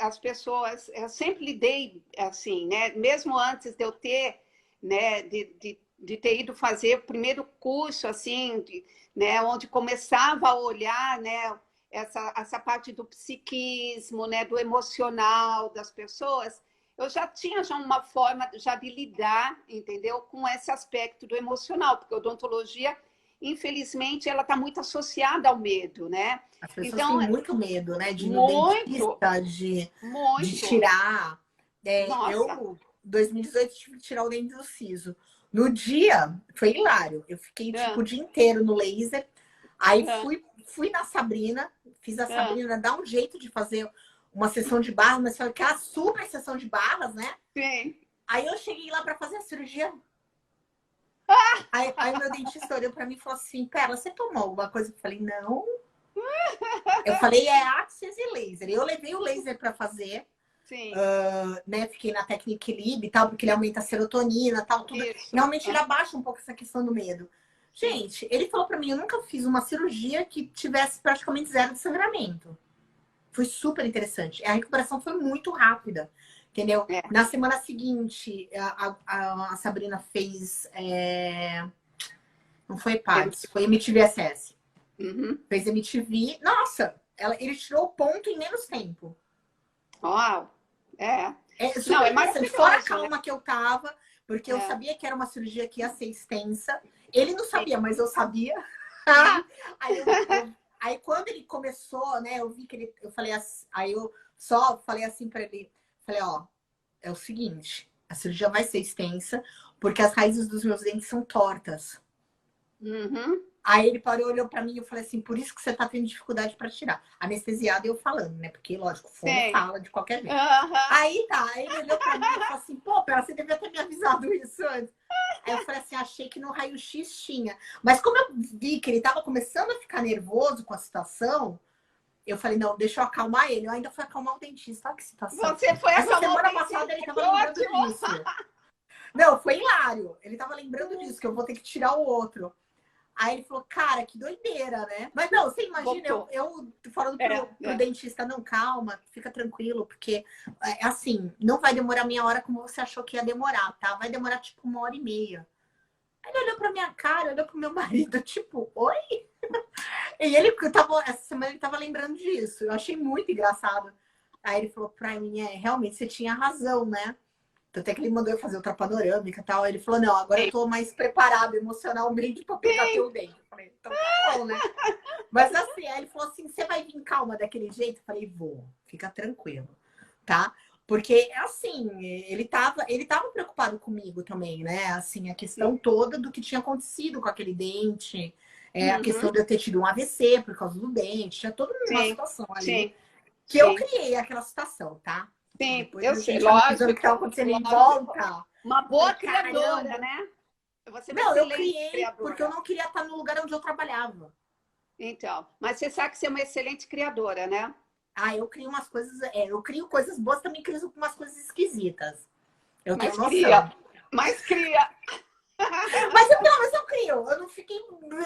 B: as pessoas, eu sempre lidei assim, né? Mesmo antes de eu ter, né, de ter ido fazer o primeiro curso, assim, né, onde começava a olhar, né, essa parte do psiquismo, né, do emocional das pessoas. Eu já tinha uma forma de lidar, entendeu, com esse aspecto do emocional, porque a odontologia infelizmente, ela está muito associada ao medo, né?
A: As pessoas
B: Então,
A: têm muito medo, né? De ir no
B: muito,
A: dentista, de
B: muito.
A: tirar.
B: Nossa.
A: Eu, em 2018, tive que tirar o dente do siso. No dia, foi hilário. Eu fiquei, tipo, o
B: Ah,
A: dia inteiro no laser. Aí
B: ah,
A: fui na Sabrina, fiz a
B: ah.
A: Sabrina dar um jeito de fazer uma sessão de barras, mas foi aquela super sessão de barras, né?
B: Sim.
A: Aí eu cheguei lá para fazer a cirurgia. Aí o meu dentista olhou para mim e falou assim: Pera, você tomou alguma coisa? Eu falei: Não. Eu falei: É Axis e laser. Eu levei o laser para fazer,
B: Sim.
A: né? Fiquei na técnica Equilibre e tal, porque ele aumenta a serotonina e tal, tudo.
B: Isso.
A: Realmente ele abaixa um pouco essa questão do medo.
B: Sim.
A: Gente, ele falou para mim: Eu nunca fiz uma cirurgia que tivesse praticamente zero de sangramento. Foi super interessante. A recuperação foi muito rápida, entendeu?
B: É.
A: Na semana seguinte, a Sabrina fez. Não foi PADS, foi MTV-SS.
B: Uhum.
A: Fez MTV. Nossa, ele tirou o ponto em menos tempo.
B: Uau. É.
A: É
B: Não,
A: super
B: é
A: interessante. Fora a
B: maravilhoso, né?
A: calma que eu tava, porque eu
B: É.
A: sabia que era uma cirurgia que ia ser extensa. Ele não
B: Sim.
A: sabia, mas eu sabia.
B: Sim.
A: Aí quando ele começou, né, eu vi que ele, eu falei assim, aí eu só falei assim para ele, falei, ó, é o seguinte, a cirurgia vai ser extensa, porque as raízes dos meus dentes são tortas.
B: Uhum.
A: Aí ele parou, olhou para mim e eu falei assim, por isso que você tá tendo dificuldade para tirar. Anestesiada eu falando, né? Porque, lógico, fono
B: Sim.
A: fala de qualquer jeito.
B: Aham.
A: Aí tá, aí ele olhou para mim e falou assim, pô, Pera, você devia ter me avisado isso antes. Aí eu falei assim, achei que no raio-x tinha. Mas como eu vi que ele tava começando a ficar nervoso com a situação, eu falei, não, deixa eu acalmar ele. Eu ainda fui acalmar o dentista. Olha que situação.
B: Você foi
A: Essa
B: acalmar o
A: semana
B: dentista,
A: passada ele
B: que
A: tava lembrando
B: ótimo!
A: disso. Não, foi hilário. Ele tava lembrando disso, que eu vou ter que tirar o outro. Aí ele falou, cara, que doideira, né? Mas não, você imagina,
B: Voltou.
A: eu falando
B: É,
A: pro
B: é.
A: dentista, não, calma, fica tranquilo, porque, assim, não vai demorar meia hora como você achou que ia demorar, tá? Vai demorar, tipo, 1h30. Aí ele olhou pra minha cara, olhou pro meu marido, tipo, oi? E ele tava, essa semana ele tava lembrando disso. Eu achei muito engraçado. Aí ele falou pra mim, realmente você tinha razão, né? Tanto é que ele mandou eu fazer outra panorâmica e tal. Aí ele falou, não, agora eu
B: Sim.
A: tô mais preparado emocionalmente pra pegar
B: Sim.
A: teu dente. Eu falei, então tá bom, né? Mas assim, aí ele falou assim, você vai vir calma daquele jeito? Eu falei, vou, fica tranquilo, tá? Porque, assim, ele tava preocupado comigo também, né? Assim, a questão toda do que tinha acontecido com aquele dente, a questão
B: Uhum.
A: de eu ter tido um AVC por causa do dente, tinha toda uma
B: Sim.
A: situação ali
B: Sim.
A: que eu
B: Sim.
A: criei aquela situação, tá?
B: Sim.
A: Depois
B: Eu
A: a
B: sei,
A: gente analisando o que estava
B: lógico,
A: acontecendo em
B: lógico.
A: volta,
B: Uma
A: eu falei,
B: boa criadora,
A: caramba.
B: né? Você é uma
A: Não, eu
B: excelente
A: criei porque eu
B: criadora.
A: não queria estar no lugar onde eu trabalhava.
B: Então, mas você sabe que você é uma excelente criadora, né?
A: Eu crio umas coisas, eu crio coisas boas, também crio umas coisas esquisitas. Eu tenho
B: Mas cria,
A: noção.
B: mas cria,
A: Mas pelo menos eu crio, eu não fiquei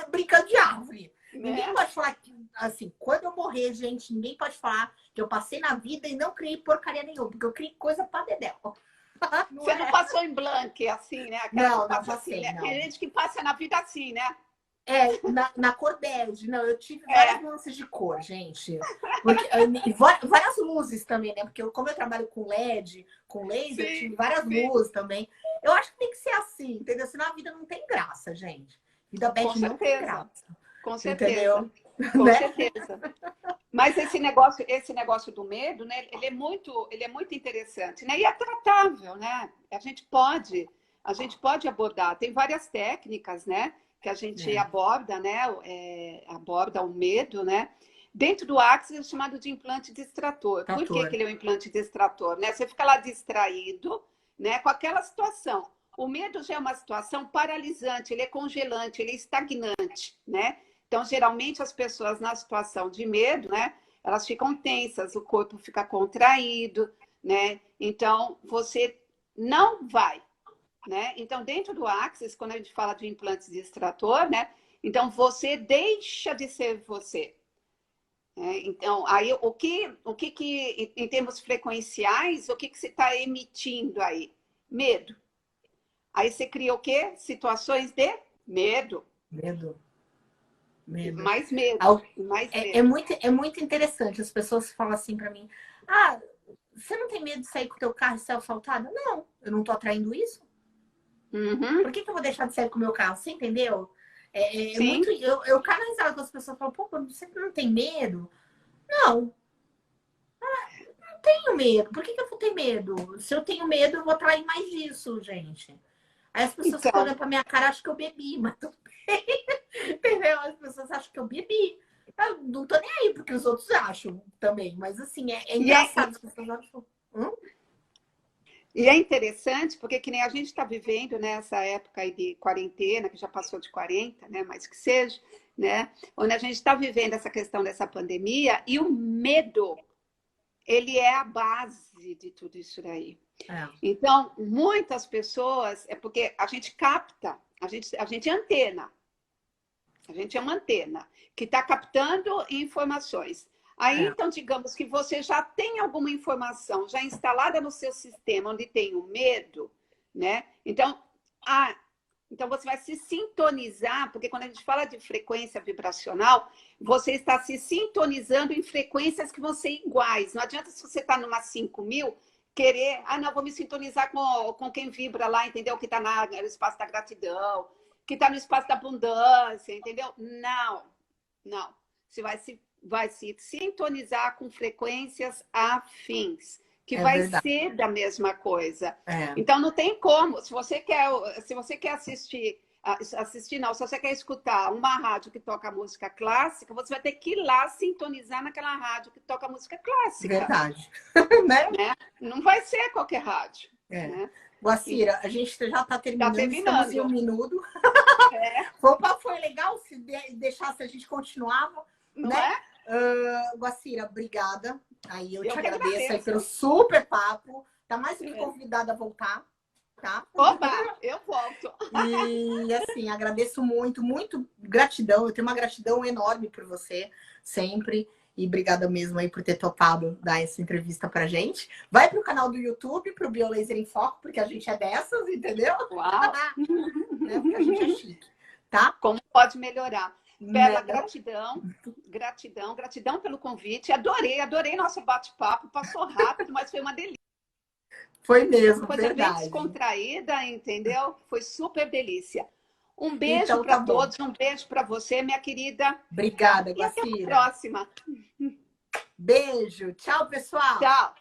A: brincando de árvore. Ninguém
B: né?
A: pode falar que, assim, quando eu morrer, gente, ninguém pode falar que eu passei na vida e não criei porcaria nenhuma, porque eu criei coisa pra dedéu. Não
B: Você não
A: é?
B: passou em blank, assim, né? Aquela que
A: Não, não
B: passa assim,
A: passei,
B: né? Tem
A: não.
B: gente que passa na vida assim, né?
A: Na cor bege. Não, eu tive várias
B: É,
A: nuances de cor, gente. Porque, e várias luzes também, né? Porque como eu trabalho com LED, com laser, eu
B: sim,
A: tive várias
B: sim,
A: luzes também. Eu acho que tem que ser assim, entendeu? Senão a vida não tem graça, gente. Vida
B: com
A: bege não tem
B: certeza,
A: graça,
B: com certeza,
A: entendeu?
B: com
A: Né?
B: certeza. Mas esse negócio do medo, né? Ele é muito interessante, né? E é tratável, né? A gente pode abordar. Tem várias técnicas, né? Que a gente
A: É,
B: aborda, né? Aborda o medo, né? Dentro do Axis é chamado de implante distrator. Por que que
A: trator.
B: ele é um implante distrator, né? Você fica lá distraído, né? Com aquela situação. O medo já é uma situação paralisante, ele é congelante, ele é estagnante, né? Então, geralmente, as pessoas na situação de medo, né? Elas ficam tensas, o corpo fica contraído, né? Então, você não vai, né? Então, dentro do Axis, quando a gente fala de implantes de extrator, né? Então, você deixa de ser você. Né? Então, aí, em termos frequenciais, o que você está emitindo aí? Medo. Aí você cria o quê? Situações de medo.
A: Medo, medo.
B: Mais medo,
A: Al-
B: mais
A: É,
B: medo.
A: muito interessante. As pessoas falam assim pra mim: Ah, você não tem medo de sair com o teu carro e ser assaltado? Não, eu não tô atraindo isso.
B: Uhum.
A: Por que eu vou deixar de sair com o meu carro? Você entendeu? É
B: Sim.
A: muito. Eu caio na risada quando as pessoas falam, pô, você não tem medo? Não, não tenho medo. Por que eu vou ter medo? Se eu tenho medo, eu vou atrair mais disso, gente. Aí as pessoas ficam
B: Então,
A: olhando pra minha cara, acham que eu bebi, mas tudo bem. Entendeu? As pessoas acham que eu bebi. Eu não tô nem aí porque os outros acham também. Mas assim, é
B: e é,
A: engraçado. As pessoas acham.
B: e é interessante porque que nem a gente está vivendo nessa época aí de quarentena, que já passou de 40, né? Mas que seja, né? Onde a gente está vivendo essa questão dessa pandemia e o medo, ele é a base de tudo isso daí.
A: É,
B: Então, muitas pessoas, é porque a gente capta, a gente é antena, a gente é uma antena que está captando informações. Aí,
A: é,
B: então, digamos que você já tem alguma informação já instalada no seu sistema, onde tem o medo, né? Então, então você vai se sintonizar, porque quando a gente fala de frequência vibracional, você está se sintonizando em frequências que vão ser iguais. Não adianta se você está numa 5.000, querer, não, vou me sintonizar com quem vibra lá, entendeu? Que está no espaço da gratidão, que está no espaço da abundância, entendeu? Não, não. Você vai se sintonizar com frequências afins, que
A: é
B: vai
A: verdade.
B: ser da mesma coisa.
A: É,
B: Então não tem como. Se você quer assistir não, se você quer escutar uma rádio que toca música clássica, você vai ter que ir lá sintonizar naquela rádio que toca música clássica,
A: verdade. Né?
B: né? Não vai ser qualquer rádio,
A: É.
B: né? E
A: Guacira, a gente já está
B: tá
A: terminando, estamos em um
B: terminando.
A: minuto.
B: É,
A: Opa, foi legal se deixasse a gente continuava,
B: não
A: né?
B: é?
A: Guacira, obrigada. Aí eu te
B: Eu que
A: agradeço aí pelo
B: agradeço.
A: super papo. Tá mais do que
B: É.
A: convidada a voltar, tá?
B: Oba, eu volto.
A: E assim, agradeço muito, muito gratidão. Eu tenho uma gratidão enorme por você, sempre. E obrigada mesmo aí por ter topado dar essa entrevista pra gente. Vai pro canal do YouTube, pro Biolaser em Foco, porque a gente é dessas, entendeu?
B: Uau!
A: Né? Porque a gente é chique, tá?
B: Como pode melhorar?
A: Né,
B: Perla,
A: não?
B: gratidão, gratidão, gratidão pelo convite. Adorei nosso bate-papo. Passou rápido, mas foi uma delícia.
A: Foi
B: Uma
A: mesmo,
B: coisa bem
A: verdade.
B: descontraída, entendeu? Foi super delícia. Um beijo
A: Então
B: para
A: tá bom.
B: todos, um beijo para você, minha querida. Tá?
A: Obrigada,
B: E até a
A: Guacira.
B: próxima.
A: Beijo. Tchau, pessoal.
B: Tchau.